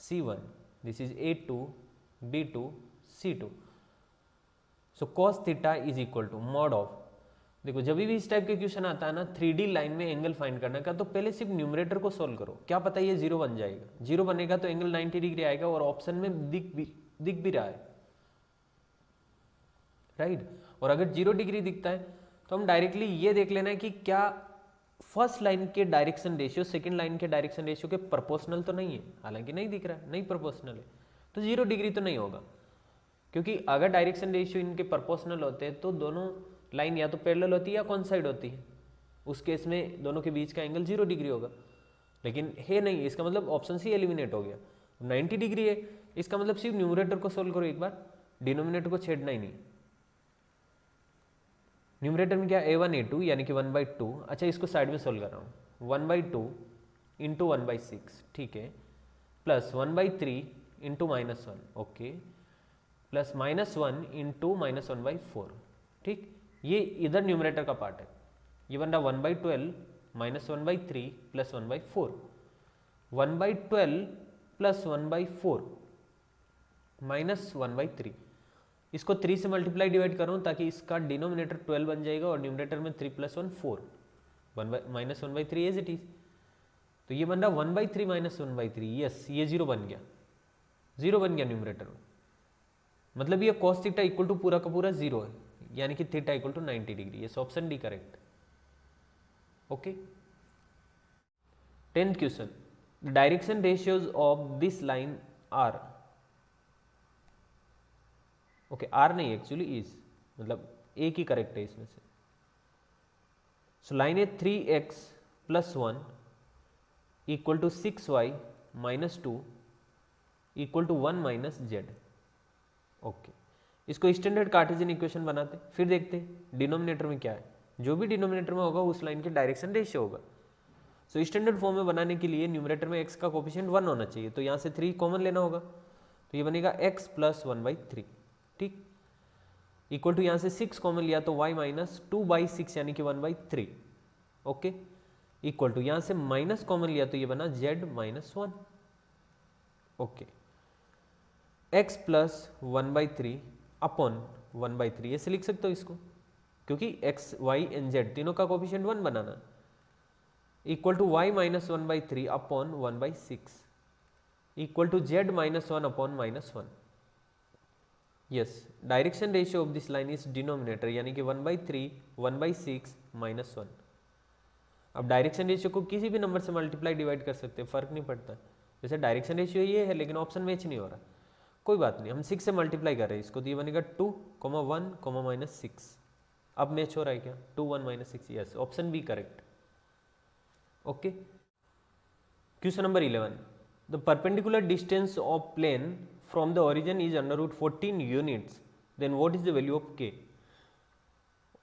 c1, this is a2 b2 c2। So cos theta is equal to mod of, देखो जब भी इस टाइप के क्वेश्चन आता है ना 3D लाइन में एंगल फाइंड करने का, तो पहले सिर्फ न्यूमरेटर को सोल्व करो, क्या पता ये 0 बन जाएगा। 0 बनेगा तो एंगल 90 डिग्री आएगा और ऑप्शन में दिख भी रहा है, राइट। और अगर 0 डिग्री दिखता है तो हम डायरेक्टली ये देख लेना है कि क्या फर्स्ट लाइन के डायरेक्शन रेशियो सेकंड लाइन के डायरेक्शन रेशियो के प्रोपोर्शनल तो नहीं है। हालांकि नहीं दिख रहा है, नहीं प्रोपोर्शनल है, तो 0 डिग्री तो नहीं होगा, क्योंकि अगर डायरेक्शन रेशियो इनके प्रोपोर्शनल होते हैं तो दोनों लाइन या तो पैरेलल होती है या कॉन्साइड होती है, उस केस में दोनों के बीच का एंगल 0 डिग्री होगा। लेकिन है नहीं, इसका मतलब ऑप्शन सी एलिमिनेट हो गया। 90 डिग्री है, इसका मतलब सिर्फ न्यूमरेटर को सोल्व करो एक बार, डिनोमिनेटर को छेड़ना ही नहीं। न्यूमरेटर में क्या a1 a2 यानी कि 1/2। अच्छा इसको साइड में सोल्व कर रहा हूँ, 1/2 इंटू 1/6, ठीक है, plus 1/3 into -1, okay, plus -1 into -1/4, ठीक। ये इधर न्यूमरेटर का पार्ट है, ये बन रहा 1/12 माइनस 1/3 प्लस 1/4, 1/12 प्लस 1/4 माइनस 1/3। इसको 3 से मल्टीप्लाई डिवाइड कर रहा हूँ ताकि इसका डिनोमिनेटर 12 बन जाएगा और न्यूमरेटर में 3 + 1 4, माइनस 1/3 एज इट इज। तो ये बन रहा 1/3 माइनस 1/3, यस ये 0 बन गया, 0 बन गया न्यूमरेटर में। मतलब ये cos थीटा इक्वल टू पूरा का पूरा 0 है, यानी कि theta equal to 90 degree. Yes option D correct. Okay, 10th question, direction ratios of this line are, okay are नहीं एक्चुअली इज, मतलब एक ही करेक्ट है इसमें से। सो लाइन है 3x + 1 equal to 6y - 2 equal to 1 - z। Okay, इसको standard Cartesian equation बनाते, फिर देखते डिनोमिनेटर में क्या है। जो भी डिनोमिनेटर में होगा उस लाइन के डायरेक्शन रेशियो होगा। सो स्टैंडर्ड फॉर्म में बनाने के लिए न्यूमरेटर में x का कोफिशिएंट 1 होना चाहिए, तो यहाँ से 3 कॉमन लेना होगा, तो ये बनेगा x + 1/3, ठीक, इक्वल टू यहाँ से 6 कॉमन लिया तो y - 2/6 यानी कि 1/3, ओके, इक्वल टू यहाँ से माइनस कॉमन लिया तो ये बना z - 1, ओके, x + 1/3 अपॉन 1/3 ऐसे लिख सकते हो इसको, क्योंकि x, y एंड z तीनों का कोफिशिएंट 1 बनाना, equal to y - 1/3 upon 1/6 equal to z - 1 upon -1। Yes, direction ratio of this line is denominator, यानी कि 1/3 1/6 -1। अब डायरेक्शन रेशियो को किसी भी नंबर से मल्टीप्लाई डिवाइड कर सकते हैं, फर्क नहीं पड़ता। जैसे डायरेक्शन रेशियो ये है लेकिन ऑप्शन मैच नहीं हो रहा, कोई बात नहीं, हम 6 से मल्टीप्लाई कर रहे हैं इसको, तो ये बनेगा 2, 1, -6। अब मैच हो रहा है क्या, 2, 1 - 6, yes option B correct. Okay, question number 11, the perpendicular distance of plane from the origin is √14 units, then what is the value of k।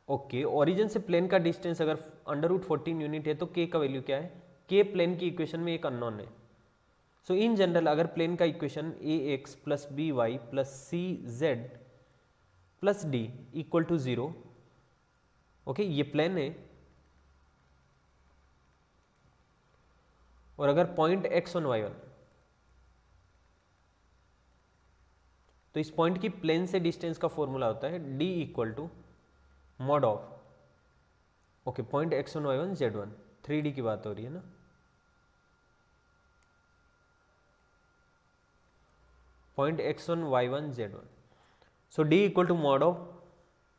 Okay, origin से प्लेन का डिस्टेंस अगर √14 यूनिट है तो k का वैल्यू क्या है। k plane की equation में एक अननोन है। सो इन जनरल अगर प्लेन का equation ax + by + cz + d equal to 0, okay ये प्लेन है, और अगर पॉइंट x1 y1, तो इस पॉइंट की प्लेन से डिस्टेंस का फॉर्मूला होता है d = mod of, okay point x1 y1 z1, 3D की बात हो रही है ना, point x1 y1 z1। So d = mod of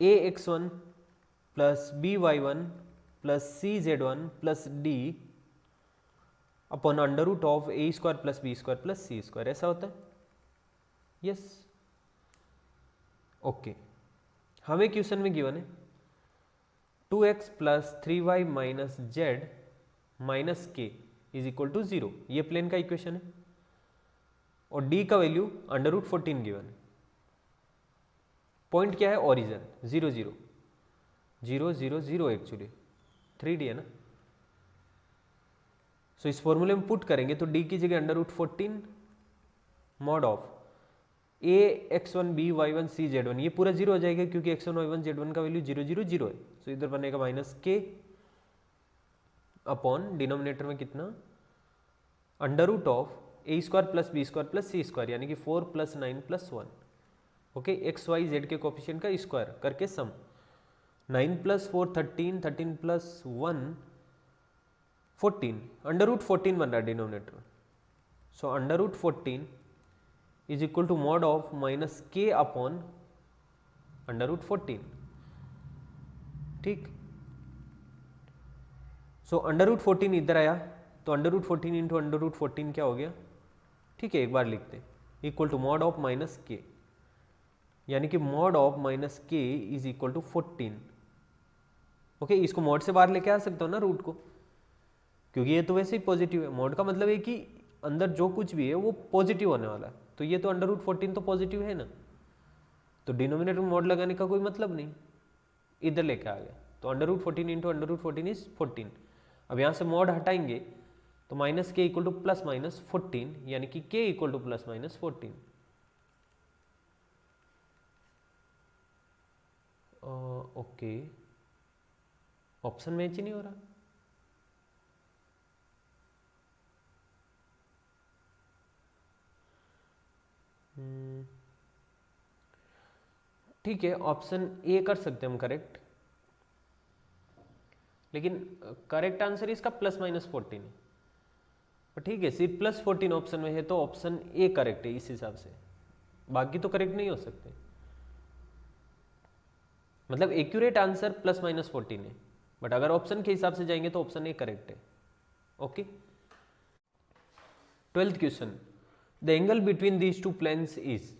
ax1 + by1 + cz1 + d upon √ of a² + b² + c², ऐसा होता है। यस, ओके, हमें क्वेश्चन में गिवन है 2x + 3y - z - k = 0, ये प्लेन का इक्वेशन है, और d का वैल्यू √14 गिवन है। पॉइंट क्या है, ओरिजिन 0 0 0 0 0, एक्चुअली 3D है ना। सो इस फॉर्मूले में पुट करेंगे तो d की जगह √14 mod of ax1 by1 cz1, ये पूरा 0 हो जाएगा क्योंकि x1 y1 z1 का वैल्यू 0 0 0 है। सो इधर बनेगा -k अपॉन डिनोमिनेटर में कितना, √ ऑफ a² + b² + c², यानी कि 4 + 9 + 1, ओके x y z के कोफिशिएंट का स्क्वायर करके sum. 9 plus 4 13, 13 plus 1 14, under root 14 बन रहा है denominator. So under root 14 is equal to mod of minus k upon under root 14। ठीक, सो अंडर रूट 14 इधर आया तो under root 14 into under root 14 क्या हो गया, ठीक है एक बार लिखते, equal to mod of minus के, यानी कि मॉड ऑफ माइनस के इज इक्वल टू 14। ओके, इसको मॉड से बाहर लेके आ सकता हूँ ना रूट को, क्योंकि ये तो वैसे ही पॉजिटिव है। मॉड का मतलब है कि अंदर जो कुछ भी है वो पॉजिटिव होने वाला है, तो ये तो अंडर रूट 14 तो पॉजिटिव है ना, तो डिनोमिनेटर में मॉड लगाने का कोई मतलब नहीं, इधर लेके आ गया। तो under root 14 into under root 14 is 14। अब यहाँ से मॉड हटाएंगे तो माइनस के इक्वल टू प्लस माइनस 14, यानी कि K equal to plus minus 14। Okay, option match ही नहीं हो रहा। ठीक है, ऑप्शन ए कर सकते हैं हम करेक्ट, लेकिन करेक्ट आंसर इसका प्लस माइनस 14 है। पर ठीक है, सिर्फ प्लस 14 ऑप्शन में है तो ऑप्शन ए करेक्ट है इस हिसाब से, बाकी तो करेक्ट नहीं हो सकते। मतलब एक्यूरेट आंसर प्लस माइनस 14 है, बट अगर ऑप्शन के हिसाब से जाएंगे तो ऑप्शन ए करेक्ट है। Okay, 12th question, the angle between these two planes is.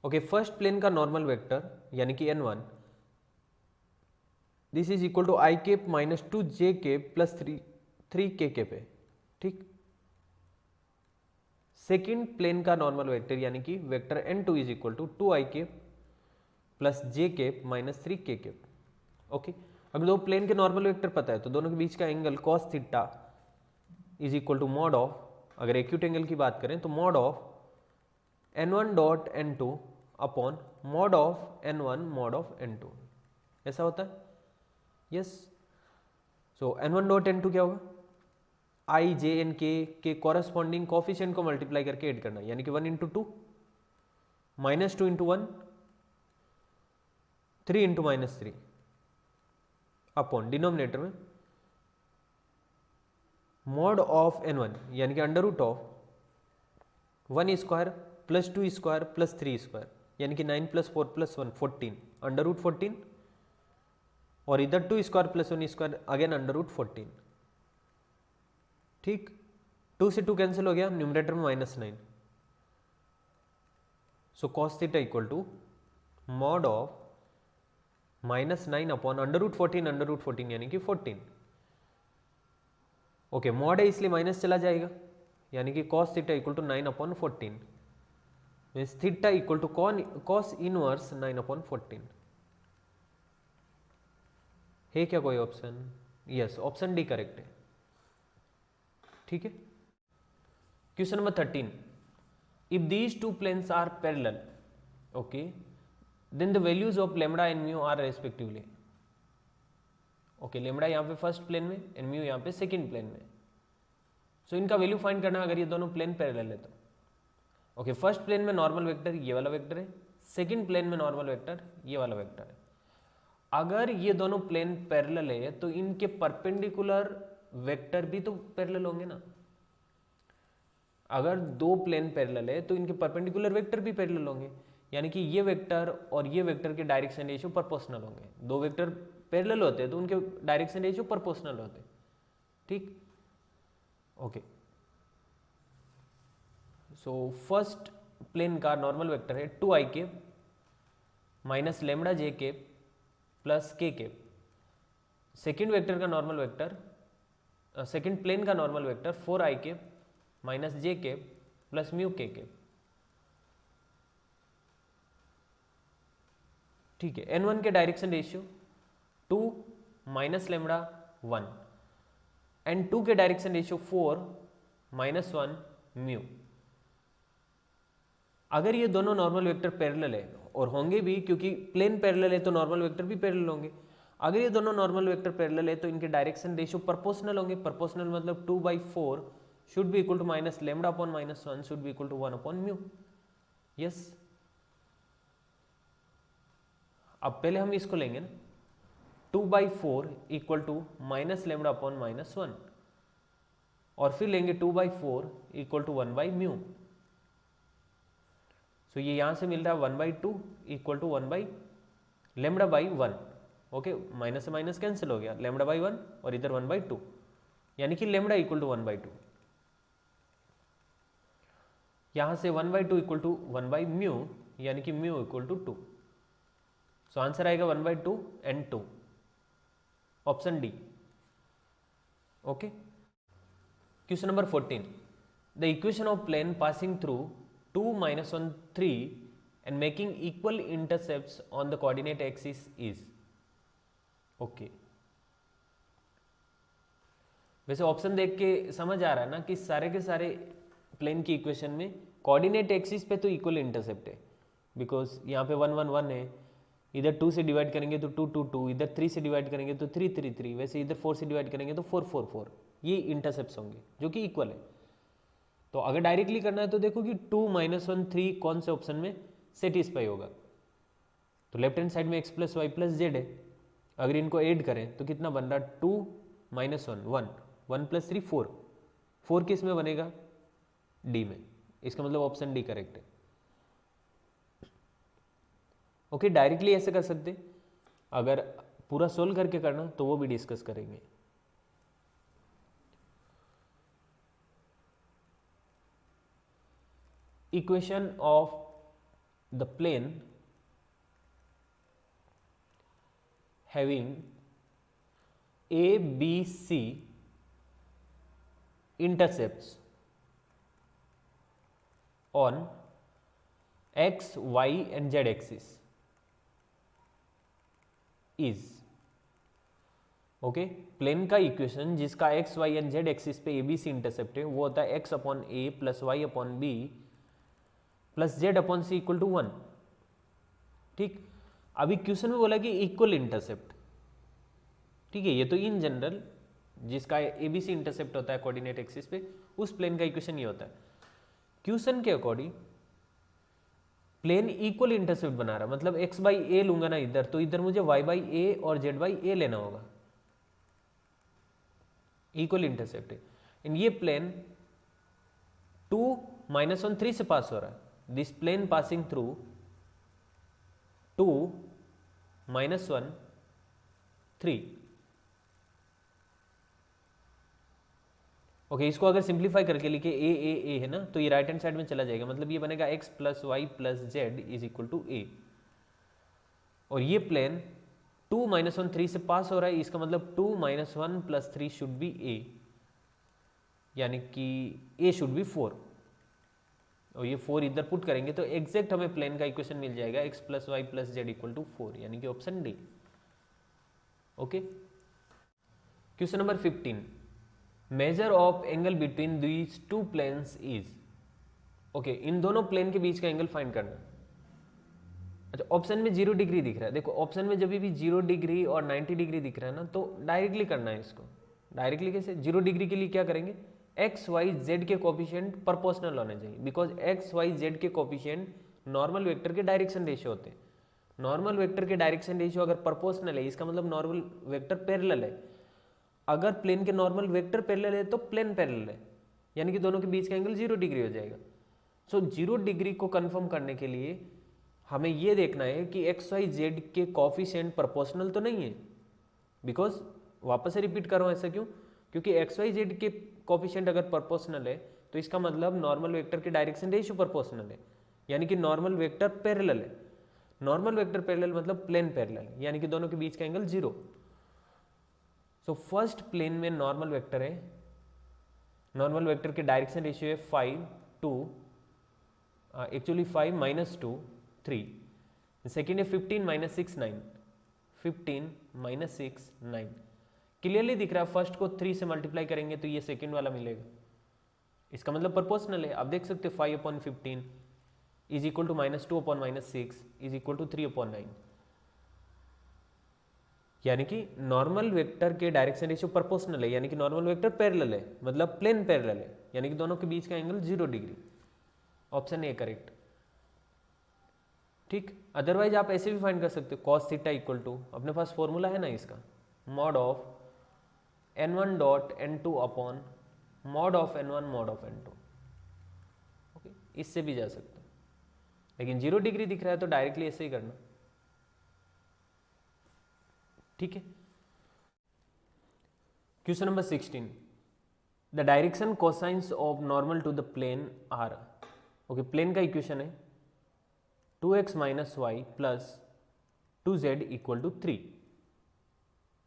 Okay, first plane का नॉर्मल वेक्टर यानी कि n1, this is equal to i cap minus 2 j cap plus 3 k cap है। ठीक, second plane का normal vector यानी कि vector n2 is equal to 2 i cap plus j cap minus 3 k cap. Okay, अब दो plane के normal vector पता है तो दोनों के बीच का angle cos theta is equal to mod of, अगर एक्यूट एंगल की बात करें तो mod of n1 dot n2 upon mod of n1 mod of n2, ऐसा होता है। यस, सो n1 डॉट n2 क्या होगा, i j and k corresponding coefficient को मल्टीप्लाई करके ऐड करना, यानी कि 1 into 2 minus 2 into 1 3 into minus 3 upon denominator में मॉड ऑफ n1 यानी कि under root of 1 square plus 2 square plus 3 square, यानी कि 9 प्लस 4 प्लस 1 14 अंडर रूट 14, और इधर 2 square plus 1 square again under root 14। ठीक, 2 से 2 कैंसिल हो गया, न्यूमरेटर में -9, so cos theta equal to mod of -9 upon under root 14 यानी कि 14। ओके, मॉड है इसलिए माइनस चला जाएगा, यानी कि cos theta equal to 9 upon 14, means theta equal to cos inverse 9 upon 14। है क्या कोई option? Yes, option D correct है। ठीक है, question number 13, if these two planes are parallel, okay, then the values of lambda and mu are respectively. Okay, lambda यहाँ पे first plane में and mu यहाँ पे सेकंड प्लेन में, सो इनका वैल्यू फाइंड करना अगर ये दोनों प्लेन पैरेलल है तो। ओके, फर्स्ट प्लेन में नॉर्मल वेक्टर ये वाला वेक्टर है, सेकंड प्लेन में नॉर्मल वेक्टर ये वाला वेक्टर है। अगर ये दोनों प्लेन पैरेलल है तो इनके परपेंडिकुलर वेक्टर भी तो पैरेलल होंगे ना। अगर दो प्लेन पैरेलल है तो इनके परपेंडिकुलर वेक्टर भी पैरेलल होंगे, यानी कि ये वेक्टर और ये वेक्टर के डायरेक्शन रेशियो प्रोपोर्शनल होंगे। दो वेक्टर पैरेलल होते हैं तो उनके डायरेक्शन रेशियो प्रोपोर्शनल होते हैं। ठीक, ओके, सो फर्स्ट प्लेन का नॉर्मल वेक्टर है 2i cap minus lambda j cap plus k cap. Second vector का नॉर्मल वेक्टर, सेकेंड प्लेन का normal vector 4i cap minus j cap plus mu k cap. ठीक है, n1 के direction ratio 2 minus lambda 1 and 2 के direction ratio 4 minus 1 mu. अगर ये दोनों normal vector parallel है, और होंगे भी क्योंकि प्लेन पैरेलल है तो नॉर्मल वेक्टर भी पैरेलल होंगे। अगर ये दोनों नॉर्मल वेक्टर पैरेलल है तो इनके डायरेक्शन रेशियो प्रोपोर्शनल होंगे। प्रोपोर्शनल मतलब 2/4 should be equal to minus lambda upon minus 1 should be equal to 1 upon mu. Yes, अब पहले हम इसको लेंगे ना, 2/4 equal to minus lambda upon -1, और फिर लेंगे 2/4 इक्वल टू 1/μ। सो ये यहां से मिल रहा है 1/2 इक्वल टू 1/λ/1। ओके, माइनस से माइनस कैंसिल हो गया, λ/1 और इधर 1/2, यानी कि लेमडा इक्वल टू 1/2। यहां से 1/2 इक्वल टू 1/μ, यानी कि μ इक्वल टू 2। सो आंसर आएगा 1/2 and 2, option D. Okay, question number 14, the equation of plane passing through 2, -1, 3 and making equal intercepts on the coordinate axis is। Okay, वैसे option देख के समझ आ रहा है ना कि सारे के सारे प्लेन की इक्वेशन में कोऑर्डिनेट एक्सिस पे तो इक्वल इंटरसेप्ट है, बिकॉज यहाँ पे 1, 1, 1 है, इधर 2 से डिवाइड करेंगे तो 2, 2, 2, इधर 3 से डिवाइड करेंगे तो 3, 3, 3, वैसे इधर 4 से डिवाइड करेंगे तो 4, 4, 4, ये इंटरसेप्ट्स होंगे जो कि इक्वल है। तो अगर डायरेक्टली करना है तो देखो कि 2, -1, 3 कौन से ऑप्शन में सेटिस्फाई होगा। तो लेफ्ट हैंड साइड में x + y + z है, अगर इनको ऐड करें तो कितना बन रहा, 2 - 1 1, 1 + 3 4, 4 किस में बनेगा, डी में। इसका मतलब ऑप्शन डी करेक्ट है। ओके, डायरेक्टली ऐसे कर सकते, अगर पूरा सोल्व करके करना तो वो भी डिस्कस करेंगे। Equation of the plane having A, B, C intercepts on x, y and z axis is। Okay, plane का इक्वेशन जिसका x, y and z axis पे ABC इंटरसेप्ट है वो होता है x upon a plus y upon b plus z upon c equal to 1। ठीक, अभी question में बोला कि इक्वल इंटरसेप्ट, ठीक है, ये तो इन जनरल जिसका ABC इंटरसेप्ट होता है कोऑर्डिनेट एक्सिस पे, उस प्लेन का इक्वेशन ये होता है। क्वेश्चन के अकॉर्डिंग प्लेन इक्वल इंटरसेप्ट बना रहा, मतलब x/a लूंगा ना इधर, तो इधर मुझे y/a और z/a लेना होगा, इक्वल इंटरसेप्ट है। इन ये प्लेन 2, -1, 3 से पास हो रहा है, this plane passing through 2, -1, 3। Okay, इसको अगर सिंप्लीफाई करके लिखे a है ना, तो ये राइट हैंड साइड में चला जाएगा, मतलब ये बनेगा x + y + z = a। और ये प्लेन 2, -1, 3 से पास हो रहा है, इसका मतलब 2, -1 + 3 शुड बी a, यानी कि a शुड बी 4। और ये 4 इधर पुट करेंगे तो एग्जैक्ट हमें प्लेन का इक्वेशन मिल जाएगा x + y + z = 4, यानी कि option D. Okay, question number 15, measure of angle between these two planes is. Okay, इन दोनों प्लेन के बीच का एंगल फाइंड करना। अच्छा, ऑप्शन में 0 डिग्री दिख रहा है, देखो ऑप्शन में जब भी 0 डिग्री और 90 डिग्री दिख रहा है ना, तो डायरेक्टली करना है इसको। डायरेक्टली कैसे, 0 डिग्री के लिए क्या करेंगे, एक्स वाई जेड के कोफिशिएंट प्रोपोर्शनल होने चाहिए, बिकॉज एक्स वाई जेड के कोफिशिएंट नॉर्मल वेक्टर के डायरेक्शन रेशियो होते हैं। नॉर्मल वेक्टर के डायरेक्शन रेशियो अगर प्रोपोर्शनल है, इसका मतलब नॉर्मल वेक्टर पैरेलल है। अगर प्लेन के नॉर्मल वेक्टर पैरेलल है तो प्लेन पैरेलल है, यानी कि दोनों के बीच का एंगल 0 डिग्री हो जाएगा। सो 0 डिग्री को कंफर्म करने के लिए हमें ये देखना है कि एक्स वाई जेड के कोफिशिएंट प्रोपोर्शनल तो नहीं है, बिकॉज वापस से रिपीट कर रहा हूँ, ऐसा क्यों, क्योंकि एक्स वाई जेड के कोफिशिएंट अगर प्रोपोर्शनल है तो इसका मतलब नॉर्मल वेक्टर के डायरेक्शन रेशियो प्रोपोर्शनल है, यानी कि नॉर्मल वेक्टर पैरेलल है। नॉर्मल वेक्टर पैरेलल मतलब प्लेन पैरेलल, यानी कि दोनों के बीच का एंगल 0। सो फर्स्ट प्लेन में नॉर्मल वेक्टर है, नॉर्मल वेक्टर के डायरेक्शन रेशियो है 5, 2, एक्चुअली 5 - 2 3, सेकेंड है 15 - 6 9, 15 - 6 9। क्लियरली दिख रहा है, फर्स्ट को 3 से मल्टीप्लाई करेंगे तो ये सेकेंड वाला मिलेगा, इसका मतलब प्रोपोर्शनल है। आप देख सकते हो 5/15 is equal to -2/-6 is equal to 3/9, यानी कि नॉर्मल वेक्टर के डायरेक्शन रेशियो प्रोपोर्शनल है, यानी कि नॉर्मल वेक्टर पैरेलल है, मतलब प्लेन पैरेलल है, यानी कि दोनों के बीच का angle 0 degree. Option A correct. ठीक, अदरवाइज आप ऐसे भी फाइंड कर सकते हो, कॉस थीटा इक्वल टू, अपने पास फॉर्मूला है ना इसका, mod of n1 dot n2 upon mod of n1 mod of n2। Okay, इससे भी जा सकते हैं, लेकिन 0 डिग्री दिख रहा है तो डायरेक्टली ऐसे ही करना। ठीक है, question number 16, the direction cosines of normal to the plane are. Okay, plane का इक्वेशन है 2x minus y plus 2z equal to 3।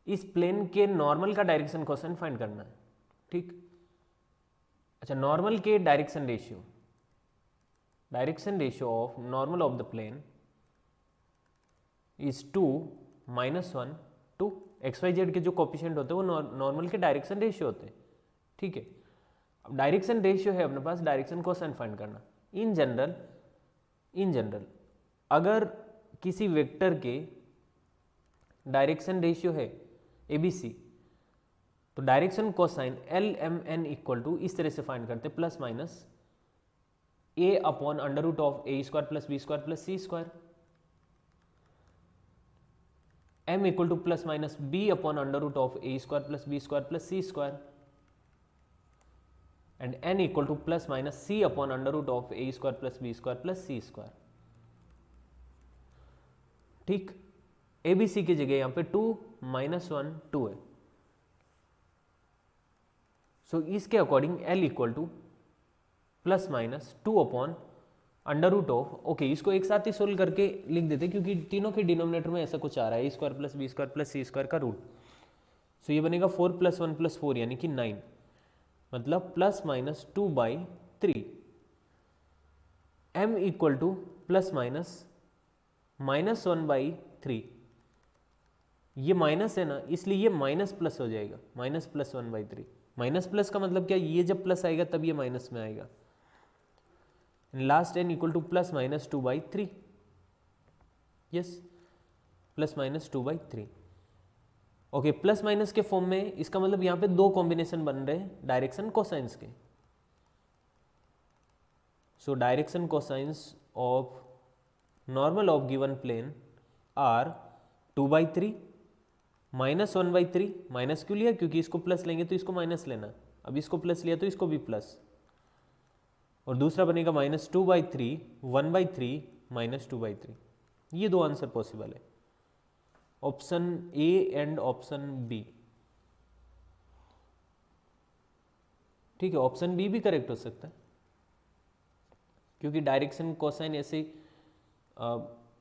इस प्लेन के नॉर्मल का डायरेक्शन कोसाइन फाइंड करना है। ठीक, अच्छा, नॉर्मल के direction ratio of normal of the plane is 2 minus 1 two x y z के जो कोफिशिएंट होते हैं वो नॉर्मल के डायरेक्शन रेशियो होते हैं। ठीक है, अब डायरेक्शन रेशियो है अपने पास, डायरेक्शन कोसाइन फाइंड करना। इन जनरल अगर किसी वेक्टर के डायरेक्शन रेशियो है ABC, तो direction cosine LMN equal to इस तरह से फाइंड करते, plus minus A upon under root of A square plus B square plus C square, M equal to plus minus B upon under root of A square plus B square plus C square, and N equal to plus minus C upon under root of A square plus B square plus C square. ठीक, ABC की जगह यहां पे 2 minus 1 2 है, so इसके according L equal to plus minus 2 upon under root of, okay इसको एक साथ ही सोल्व करके लिख देते क्योंकि तीनों के डिनोमिनेटर में ऐसा कुछ आ रहा है, A square plus B square plus C square का रूट, सो ये बनेगा 4 प्लस 1 प्लस 4 यानी कि 9, मतलब plus minus 2 by 3। M equal to plus minus minus 1 by 3, ये माइनस है ना इसलिए ये माइनस प्लस हो जाएगा, minus plus 1 by 3। Minus plus का मतलब क्या, ये जब प्लस आएगा तब ये माइनस में आएगा। Last N equal to plus minus 2 by 3, yes plus minus 2 by 3। Okay, plus minus के फॉर्म में, इसका मतलब यहाँ पे दो कॉम्बिनेशन बन रहे हैं डायरेक्शन कोसाइंस के। So direction cosines of normal of given plane are 2 by 3 minus 1 by 3। Minus क्यों लिया, क्योंकि इसको प्लस लेंगे तो इसको माइनस लेना, अब इसको प्लस लिया तो इसको भी प्लस, और दूसरा बनेगा minus 2 by 3 1 by 3 minus 2 by 3। ये दो आंसर पॉसिबल है, option A and option B. ठीक है, ऑप्शन बी भी करेक्ट हो सकता है क्योंकि डायरेक्शन कोसाइन ऐसे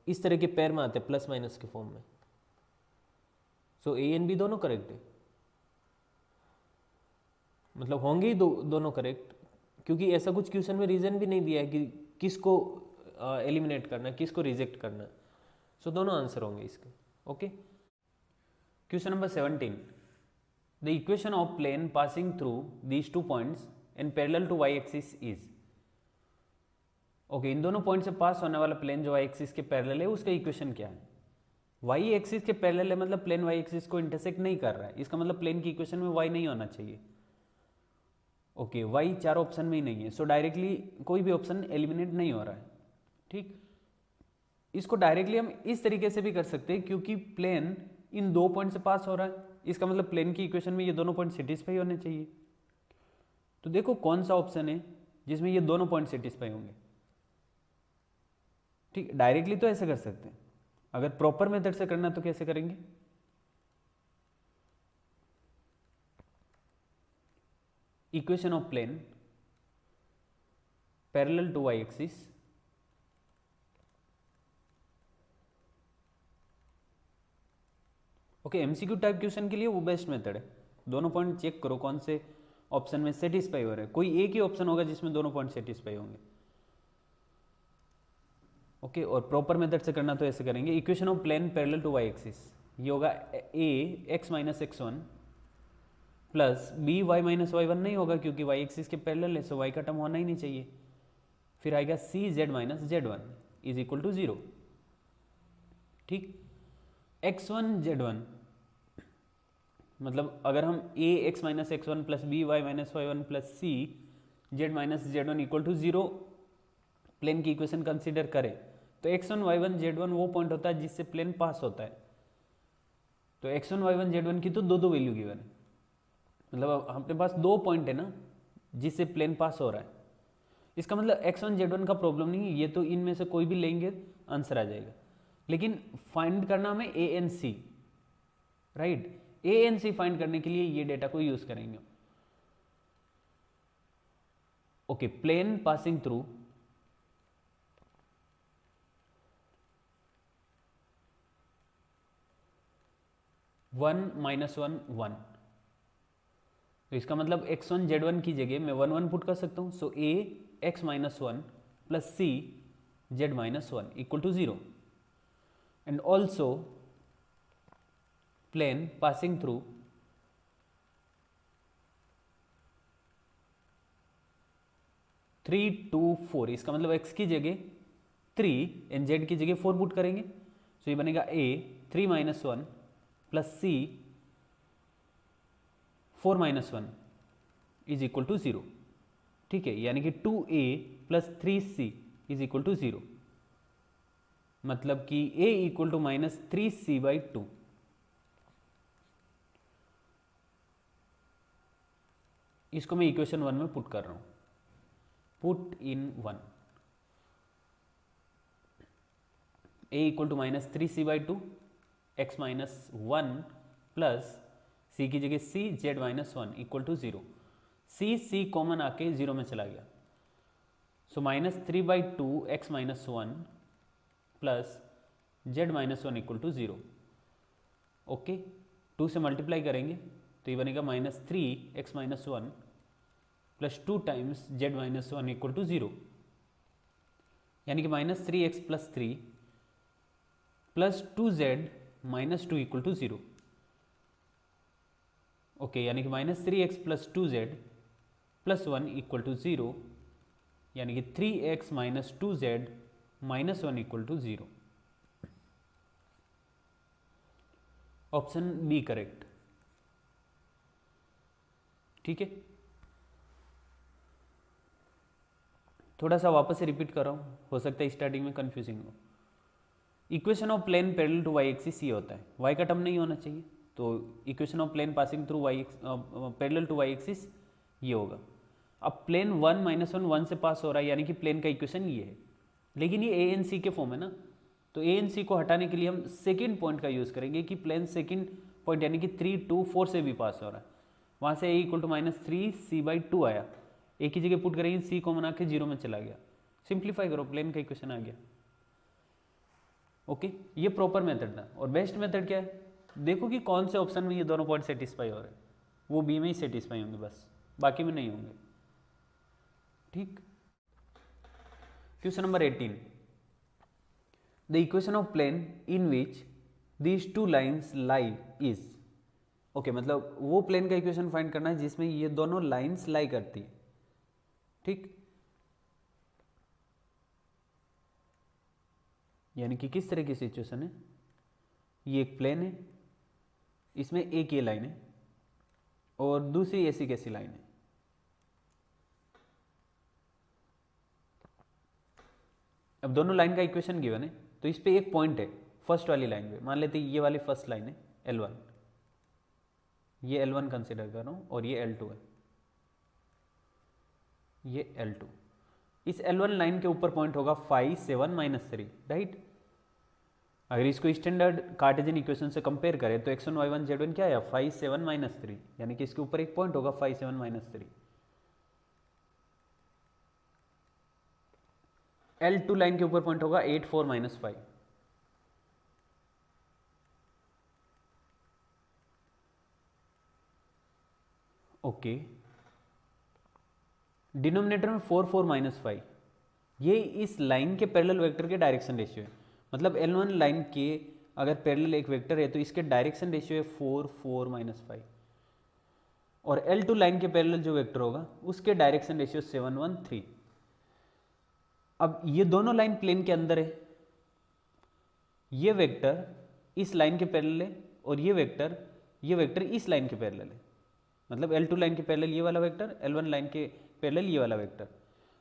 इस तरह के पेयर में आते हैं प्लस माइनस के फॉर्म में, सो ए एंड बी दोनों करेक्ट है, मतलब होंगे ही दोनों करेक्ट, क्योंकि ऐसा कुछ क्वेश्चन में रीजन भी नहीं दिया है कि किसको एलिमिनेट करना है, किसको रिजेक्ट करना है, सो दोनों आंसर होंगे इसके। Okay, question number 17, the equation of plane passing through these 2 points in parallel to Y axis is. Okay, इन दोनों पॉइंट से पास होने वाला प्लेन जो वाई एक्सिस के पैरेलल है उसका इक्वेशन क्या है। वाई एक्सिस के पैरेलल है मतलब प्लेन वाई एक्सिस को इंटरसेक्ट नहीं कर रहा है, इसका मतलब प्लेन की इक्वेशन में वाई नहीं होना चाहिए। ओके, वाई चार ऑप्शन में ही नहीं है, सो डायरेक्टली कोई भी ऑप्शन एलिमिनेट नहीं हो रहा है। ठीक, इसको डायरेक्टली हम इस तरीके से भी कर सकते हैं क्योंकि प्लेन इन 2 पॉइंट से पास हो रहा है, इसका मतलब प्लेन की इक्वेशन में ये दोनों पॉइंट सेटिस्फाई होने चाहिए। तो देखो कौन सा ऑप्शन है जिसमें ये दोनों पॉइंट सेटिस्फाई होंगे। ठीक, डायरेक्टली तो ऐसे कर सकते हैं, अगर प्रॉपर मेथड से करना तो कैसे करेंगे। Equation of plane parallel to Y axis, okay MCQ type question के लिए वो बेस्ट मेथड है, दोनों पॉइंट चेक करो कौन से ऑप्शन में सेटिस्फाई हो रहे हैं, कोई एक ही ऑप्शन होगा जिसमें दोनों पॉइंट सेटिस्फाई होंगे। ओके, और प्रॉपर मेथड से करना तो ऐसे करेंगे, equation of plane parallel to Y axis, ये होगा A X minus x1 plus B Y minus y1 नहीं होगा क्योंकि वाई एक्सिस के पैरेलल है, सो वाई का टर्म होना ही नहीं चाहिए। फिर आएगा C Z minus z1 is equal to 0। ठीक, x1 z1 मतलब अगर हम a x minus x1 plus B Y minus y1 plus C Z minus z1 equal to 0 plane की इक्वेशन कंसीडर करें तो x1 y1 z1 वो point होता है जिससे प्लेन पास होता है। तो x1 y1 z1 की तो दो दो वैल्यू गिवन है, मतलब अब अपने पास दो पॉइंट है ना जिससे प्लेन पास हो रहा है। इसका मतलब x1 z1 का प्रॉब्लम नहीं है, ये तो इनमें से कोई भी लेंगे आंसर आ जाएगा। लेकिन फाइंड करना हमें A and C, right. A and C find करने के लिए ये डेटा को यूज करेंगे। Okay, plane passing through one minus one one, तो इसका मतलब x1 z1 की जगह मैं 1 1 पुट कर सकता हूं। So a x minus one plus c z minus one equal to 0 and also plane passing through three two four, इसका मतलब x की जगह 3 एंड z की जगह 4 पुट करेंगे। सो ये बनेगा a 3 minus one plus c 4 minus one is equal to 0, ठीक है। यानी कि 2a plus 3c is equal to 0, मतलब कि a equal to minus 3c by 2। इसको मैं इक्वेशन 1 में पुट कर रहा हूं, put in 1, a equal to minus 3c by 2, x minus one plus c की जगह c z minus one equal to 0। c common आके 0 में चला गया। So minus 3 by 2 X minus one plus z minus one equal to 0। Okay, 2 से multiply करेंगे तो ये बनेगा minus 3 X minus one plus 2 times z minus one equal to 0, यानी कि minus 3x plus 3 plus 2z minus 2 equal to 0। Okay, यानी कि minus 3x plus 2z plus 1 equal to 0, यानी कि 3x minus 2z minus 1 equal to 0। Option B correct, ठीक है। थोड़ा सा वापस से रिपीट कर रहा हूं, हो सकता है स्टार्टिंग में कंफ्यूजिंग हो। Equation of plane parallel to Y axis ये होता है, वाई का टर्म नहीं होना चाहिए, तो equation of plane passing through Y parallel to Y axis ये होगा। अब प्लेन 1 माइनस वन 1 से पास हो रहा है, यानी कि प्लेन का इक्वेशन ये है, लेकिन ये ए एन सी के फॉर्म है ना, तो ए एन सी को हटाने के लिए हम सेकेंड पॉइंट का यूज़ करेंगे कि प्लेन सेकेंड पॉइंट यानी कि 3 2 4 से भी पास हो रहा है। वहाँ से A equal to minus 3c by 2 आया, ए की जगह पुट करेंगे सी कॉमन आके 0 में चला गया। सिंप्लीफाई करो, प्लेन का इक्वेशन आ गया। ओके, ये प्रॉपर मेथड था। और बेस्ट मेथड क्या है, देखो कि कौन से ऑप्शन में ये दोनों पॉइंट सेटिस्फाई हो रहे हैं, वो बी में ही सेटिस्फाई होंगे, बस बाकी में नहीं होंगे, ठीक। Question number 18, the equation of plane in which these two lines lie is. Okay, मतलब वो प्लेन का इक्वेशन फाइंड करना है जिसमें ये दोनों लाइन्स लाई करती है, ठीक। यानी कि किस तरह की सिचुएशन है, ये एक प्लेन है, इसमें एक ये लाइन है और दूसरी ऐसी कैसी लाइन है। अब दोनों लाइन का इक्वेशन गिवन है, तो इस पे एक पॉइंट है फर्स्ट वाली लाइन पे, मान लेते हैं ये वाली फर्स्ट लाइन है L1, ये L1 कंसिडर कर रहा हूं और ये L2 है, ये L2। इस L1 लाइन के ऊपर पॉइंट होगा 5 7 माइनस 3, राइट। अगर इसको स्टैंडर्ड कार्टेशियन इक्वेशन से कंपेयर करें तो x1 y1 z1 क्या आया 5 7 माइनस 3, यानी कि इसके ऊपर एक पॉइंट होगा 5 7 माइनस 3। L2 लाइन के ऊपर पॉइंट होगा 8 4 माइनस 5। ओके, डिनोमिनेटर में 4 4 माइनस 5, ये इस लाइन के पैरेलल वेक्टर के डायरेक्शन रेशियो है। मतलब L1 लाइन के अगर पैरेलल एक वेक्टर है तो इसके डायरेक्शन रेशियो है 4 4 माइनस 5, और L2 लाइन के पैरेलल जो वेक्टर होगा उसके डायरेक्शन रेशियो 7 1 3। अब ये दोनों लाइन प्लेन के अंदर है, ये वेक्टर इस लाइन के पैरेलल है और ये वेक्टर इस लाइन के पैरेलल है। मतलब L2 लाइन के पैरेलल ये वाला वेक्टर, L1 लाइन के पैरेलल ये वाला वेक्टर।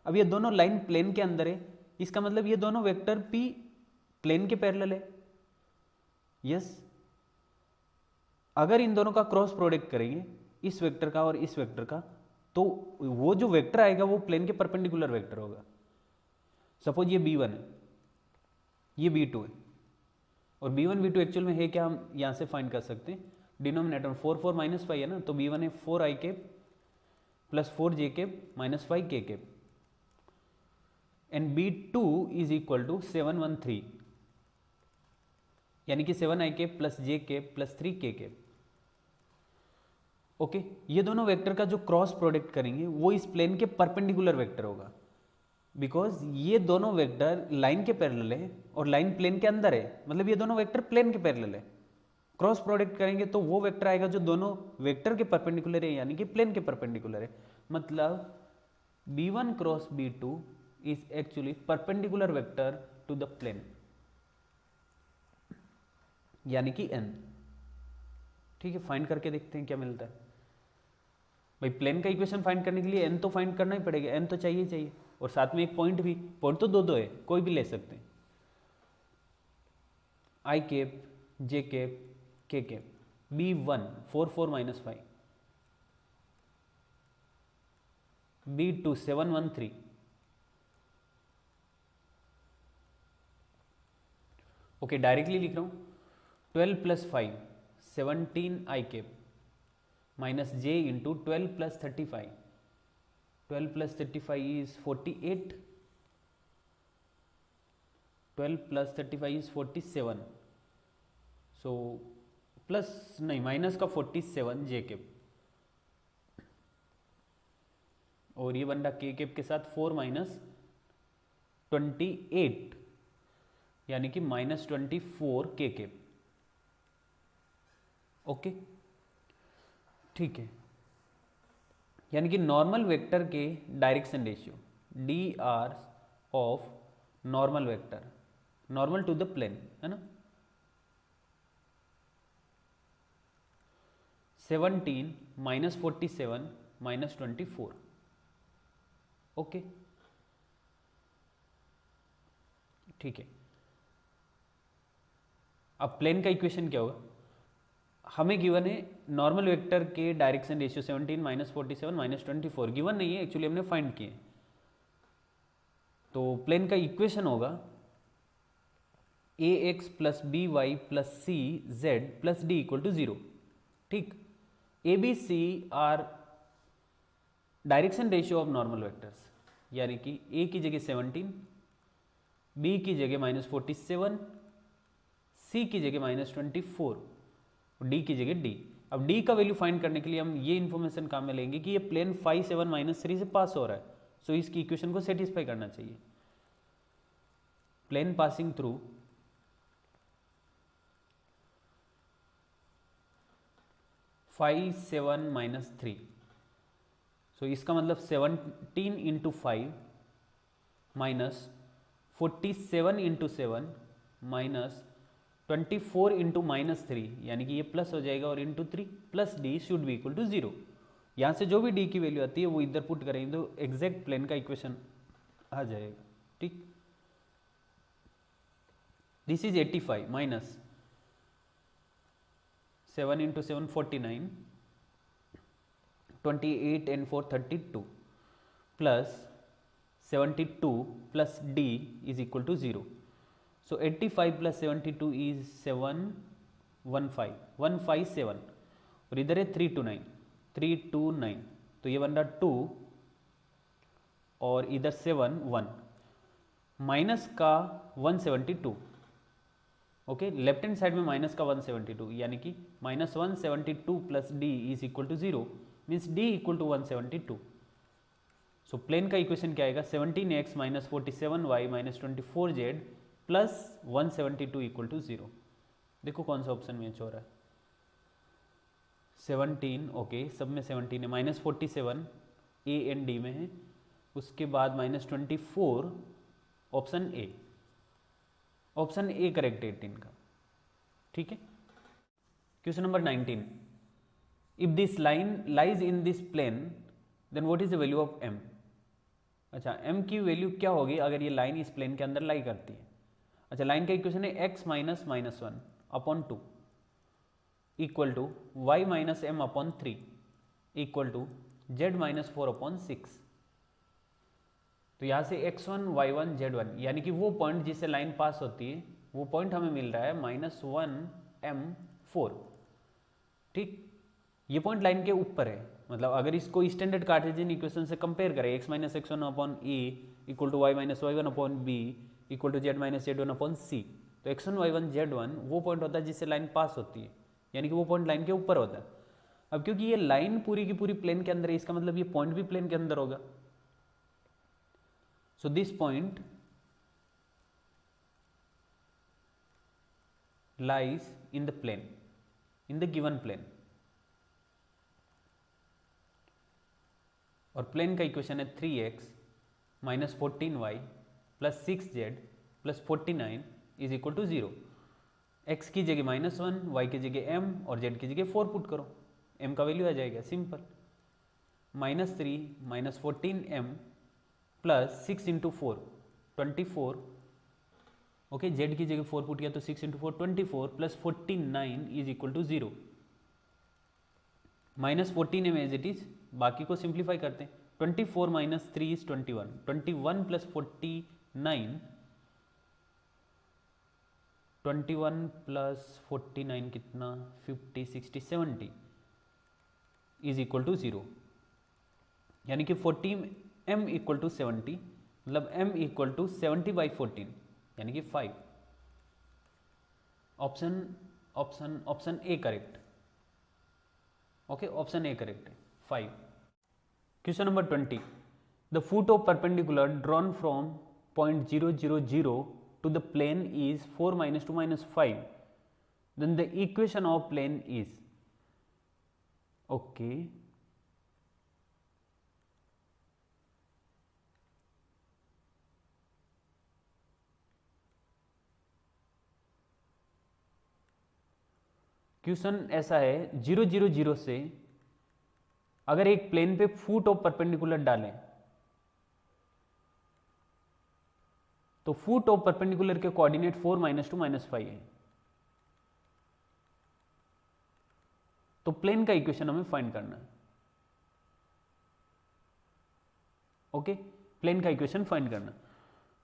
अब ये दोनों लाइन प्लेन के अंदर है, इसका मतलब ये दोनों वेक्टर P प्लेन के पैरेलल है, यस। अगर इन दोनों का क्रॉस प्रोडक्ट करेंगे, इस वेक्टर का और इस वेक्टर का, तो वो जो वेक्टर आएगा वो प्लेन के परपेंडिकुलर वेक्टर होगा। सपोज ये b1 है, ये b2 है, और b1 b2 एक्चुअल में है क्या, हम यहां से फाइंड कर सकते हैं। डिनोमिनेटर 4 4 माइनस 5 है ना, तो b1 है 4i cap plus 4j cap minus 5k cap, and b2 is equal to 7 1 3, यानी कि 7i cap plus j cap plus 3k cap. Okay, ये दोनों वेक्टर का जो क्रॉस प्रोडक्ट करेंगे वो इस प्लेन के परपेंडिकुलर वेक्टर होगा, बिकॉज ये दोनों वेक्टर लाइन के पैरेलल है और लाइन प्लेन के अंदर है, मतलब ये दोनों वेक्टर प्लेन के पैरेलल है। क्रॉस प्रोडक्ट करेंगे तो वो वेक्टर आएगा जो दोनों वेक्टर के परपेंडिकुलर है, यानी कि प्लेन के परपेंडिकुलर है। मतलब b1 cross b2 is actually perpendicular vector to the plane, यानी कि n। ठीक है, फाइंड करके देखते हैं क्या मिलता है। भाई प्लेन का इक्वेशन फाइंड करने के लिए n तो फाइंड करना ही पड़ेगा, n तो चाहिए, और साथ में एक पॉइंट भी, पॉइंट तो दो है, कोई भी ले सकते हैं, i cap j cap k cap. b1 4 4 minus 5, b2 7 1 3, okay directly लिख रहा हूं, 12 plus 5 17i cap minus j into 12 plus 35, 12 plus 35 is 48, 12 plus 35 is 47, so plus नहीं माइनस का 47 जे कैप, और ये बन रहा के कैप के साथ 4 माइनस 28, यानी कि माइनस 24 के कैप। ओके ठीक है, यानी कि नॉर्मल वेक्टर के direction ratio D are of normal vector, normal to the plane है ना, 17 माइनस 47 माइनस 24। ओके ठीक है, अब प्लेन का इक्वेशन क्या होगा, हमें गिवन है नॉर्मल वेक्टर के direction ratio 17 minus 47 minus 24, given नहीं है एक्चुअली, हमने फाइंड किए। तो प्लेन का इक्वेशन होगा ax plus B Y plus C Z plus D equal to 0। ठीक, A B C are direction ratio of normal vectors, यानी कि a की जगह 17, b की जगह माइनस 47, c की जगह माइनस 24, d की जगह d। अब d का वैल्यू फाइंड करने के लिए हम ये इन्फॉर्मेशन काम में लेंगे कि ये प्लेन 5 7 माइनस 3 से पास हो रहा है, सो इसकी इक्वेशन को सेटिस्फाई करना चाहिए। Plane passing through 5 7 minus 3, so इसका मतलब 17 into 5 minus 47 into 7 minus 24 into minus 3, यानी कि ये प्लस हो जाएगा, और into 3 plus D should be equal to 0। यहाँ से जो भी डी की वैल्यू आती है वो इधर पुट करेंगे तो एग्जैक्ट प्लेन का इक्वेशन आ जाएगा। ठीक, this is 85 minus 7 into 7 49, 28 and 4 32 plus 72 plus D is equal to 0। So 85 plus 72 is 715 157, और इधर है 329, तो ये बन रहा 2 और इधर 7 1 माइनस का 172। ओके, लेफ्ट हैंड साइड में माइनस का 172, यानी कि minus 172 plus D is equal to 0, means D equal to 172। So plane का इक्वेशन क्या आएगा, 17x minus 47y minus 24z plus 172 equal to 0। देखो कौन सा ऑप्शन मैच हो रहा है, 17, ओके सब में 17 है, माइनस 47 ए एंड डी में है, उसके बाद minus 24 option A, option A correct है 18 का। ठीक है, question number 19, if this line lies in this plane then what is the value of m। अच्छा, m की वैल्यू क्या होगी अगर ये लाइन इस प्लेन के अंदर लाई करती है। अच्छा, लाइन का इक्वेशन है x minus minus 1 upon 2 equal to y minus m upon 3 equal to z minus 4 upon 6। तो यहाँ से x1 y1 z1 यानी कि वो पॉइंट जिससे लाइन पास होती है वो पॉइंट हमें मिल रहा है -1m4। ठीक, ये पॉइंट लाइन के ऊपर है। मतलब अगर इसको स्टैंडर्ड कार्टेशियन इक्वेशन से कंपेयर करें, x minus x1 upon A equal to y minus y1 upon B equal to z minus z1 upon C, तो x1 y1 z1 वो पॉइंट होता है जिससे लाइन पास होती है, यानी कि वो पॉइंट लाइन के ऊपर होता है। अब क्योंकि ये लाइन पूरी की पूरी प्लेन के अंदर है, इसका मतलब ये पॉइंट भी प्लेन के अंदर होगा। So this point lies in the plane, in the given plane. और प्लेन का इक्वेशन है 3x minus 14y plus 6z plus 49 is equal to 0। x की जगह -1, y की जगह m और z की जगह 4 पुट करो, m का वैल्यू आ जाएगा simple, -3 minus 14m plus 6 into 4 24। Okay, z की जगह 4 पुट किया तो 6 into 4 24 plus 49 is equal to 0। -14m as it is, बाकी को सिंप्लीफाई करते हैं। 24 माइनस 3 इज 21, 21 प्लस 49, 21 प्लस 49 कितना 50 60 70 इज इक्वल टू 0। यानी कि 40m इक्वल टू 70, मतलब m इक्वल टू 70 बाई 14 यानी कि 5। Option option option A correct. Okay, option A correct है 5। Question number 20, the foot of perpendicular drawn from point 0 0 0 to the plane is 4 minus 2 minus 5, then the equation of plane is, okay, question ऐसा है 0 0 0 से अगर एक plane पे foot of perpendicular डालें तो foot of perpendicular के कोऑर्डिनेट 4 माइनस 2 माइनस 5 है। तो प्लेन का इक्वेशन हमें फाइंड करना है। ओके, प्लेन का इक्वेशन फाइंड करना।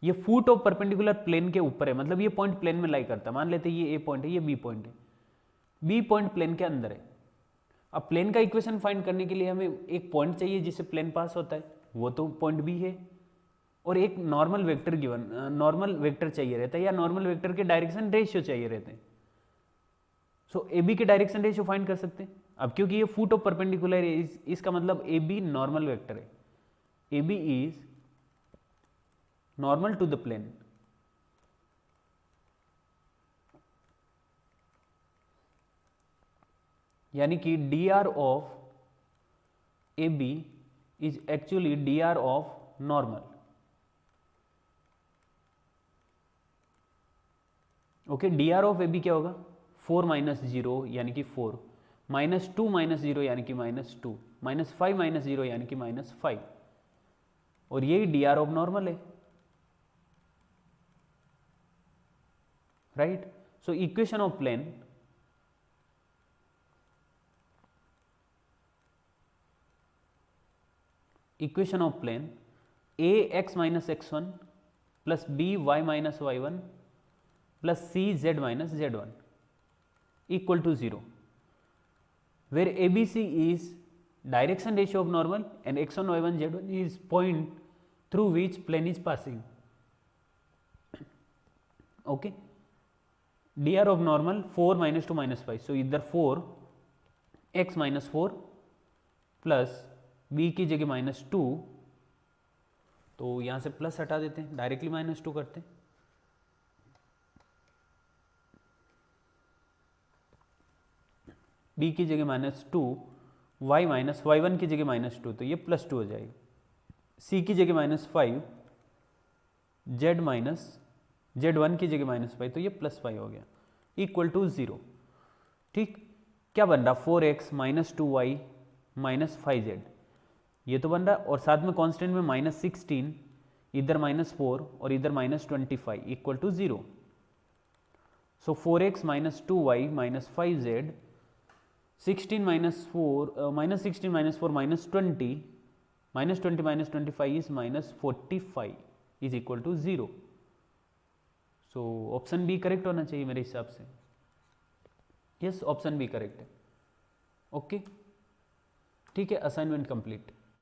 ये फुट ऑफ परपेंडिकुलर प्लेन के ऊपर है, मतलब ये पॉइंट प्लेन में लाई करता है। मान लेते हैं ये ए पॉइंट है, ये बी पॉइंट है, बी पॉइंट प्लेन के अंदर है। अब प्लेन का इक्वेशन फाइंड करने के लिए हमें एक पॉइंट चाहिए जिससे प्लेन पास होता है, वो तो पॉइंट बी है, और एक normal vector given, normal vector चाहिए रहता है, या नॉर्मल वेक्टर के डायरेक्शन रेशियो चाहिए रहते हैं। सो ए बी के डायरेक्शन रेशियो फाइंड कर सकते हैं। अब क्योंकि ये फुट ऑफ परपेंडिकुलर है, इसका मतलब ए बी नॉर्मल वेक्टर है, A B is normal to the plane. यानी कि D are of A B is actually D are of normal. Okay, D are of A B क्या होगा 4 minus 0 यानी कि 4, -2 माइनस 0 यानी कि -2, -5 माइनस 0 यानी कि -5, और यही डी आर ऑफ नॉर्मल है, right. So equation of plane, equation of plane a x minus x1 plus b y minus y1 plus c z minus z1 equal to 0, where ABC is direction ratio of normal and x1 y1 z1 is point through which plane is passing. Okay, dr of normal 4 minus 2 minus 5, so either 4 x minus 4 plus b की जगह -2, तो यहाँ से plus हटा देते हैं, directly -2 करते हैं। b की जगह -2, y माइनस y1 की जगह -2, तो ये +2 हो जाएगी। c की जगह -5, z माइनस z1 की जगह -5, तो ये +5 हो गया, इक्वल टू 0। ठीक, क्या बन रहा 4x minus 2y minus 5z, ये तो बन रहा, और साथ में कांस्टेंट में -16, इधर -4 और इधर -25 equal to 0। So 4x minus 2y minus 5z, 16 minus 4 minus 16 minus 4 minus 20 minus 20 minus 25 is minus 45 is equal to 0। So option B correct होना चाहिए मेरे हिसाब से। यस, ऑप्शन बी करेक्ट है। ओके, ठीक है, असाइनमेंट कंप्लीट।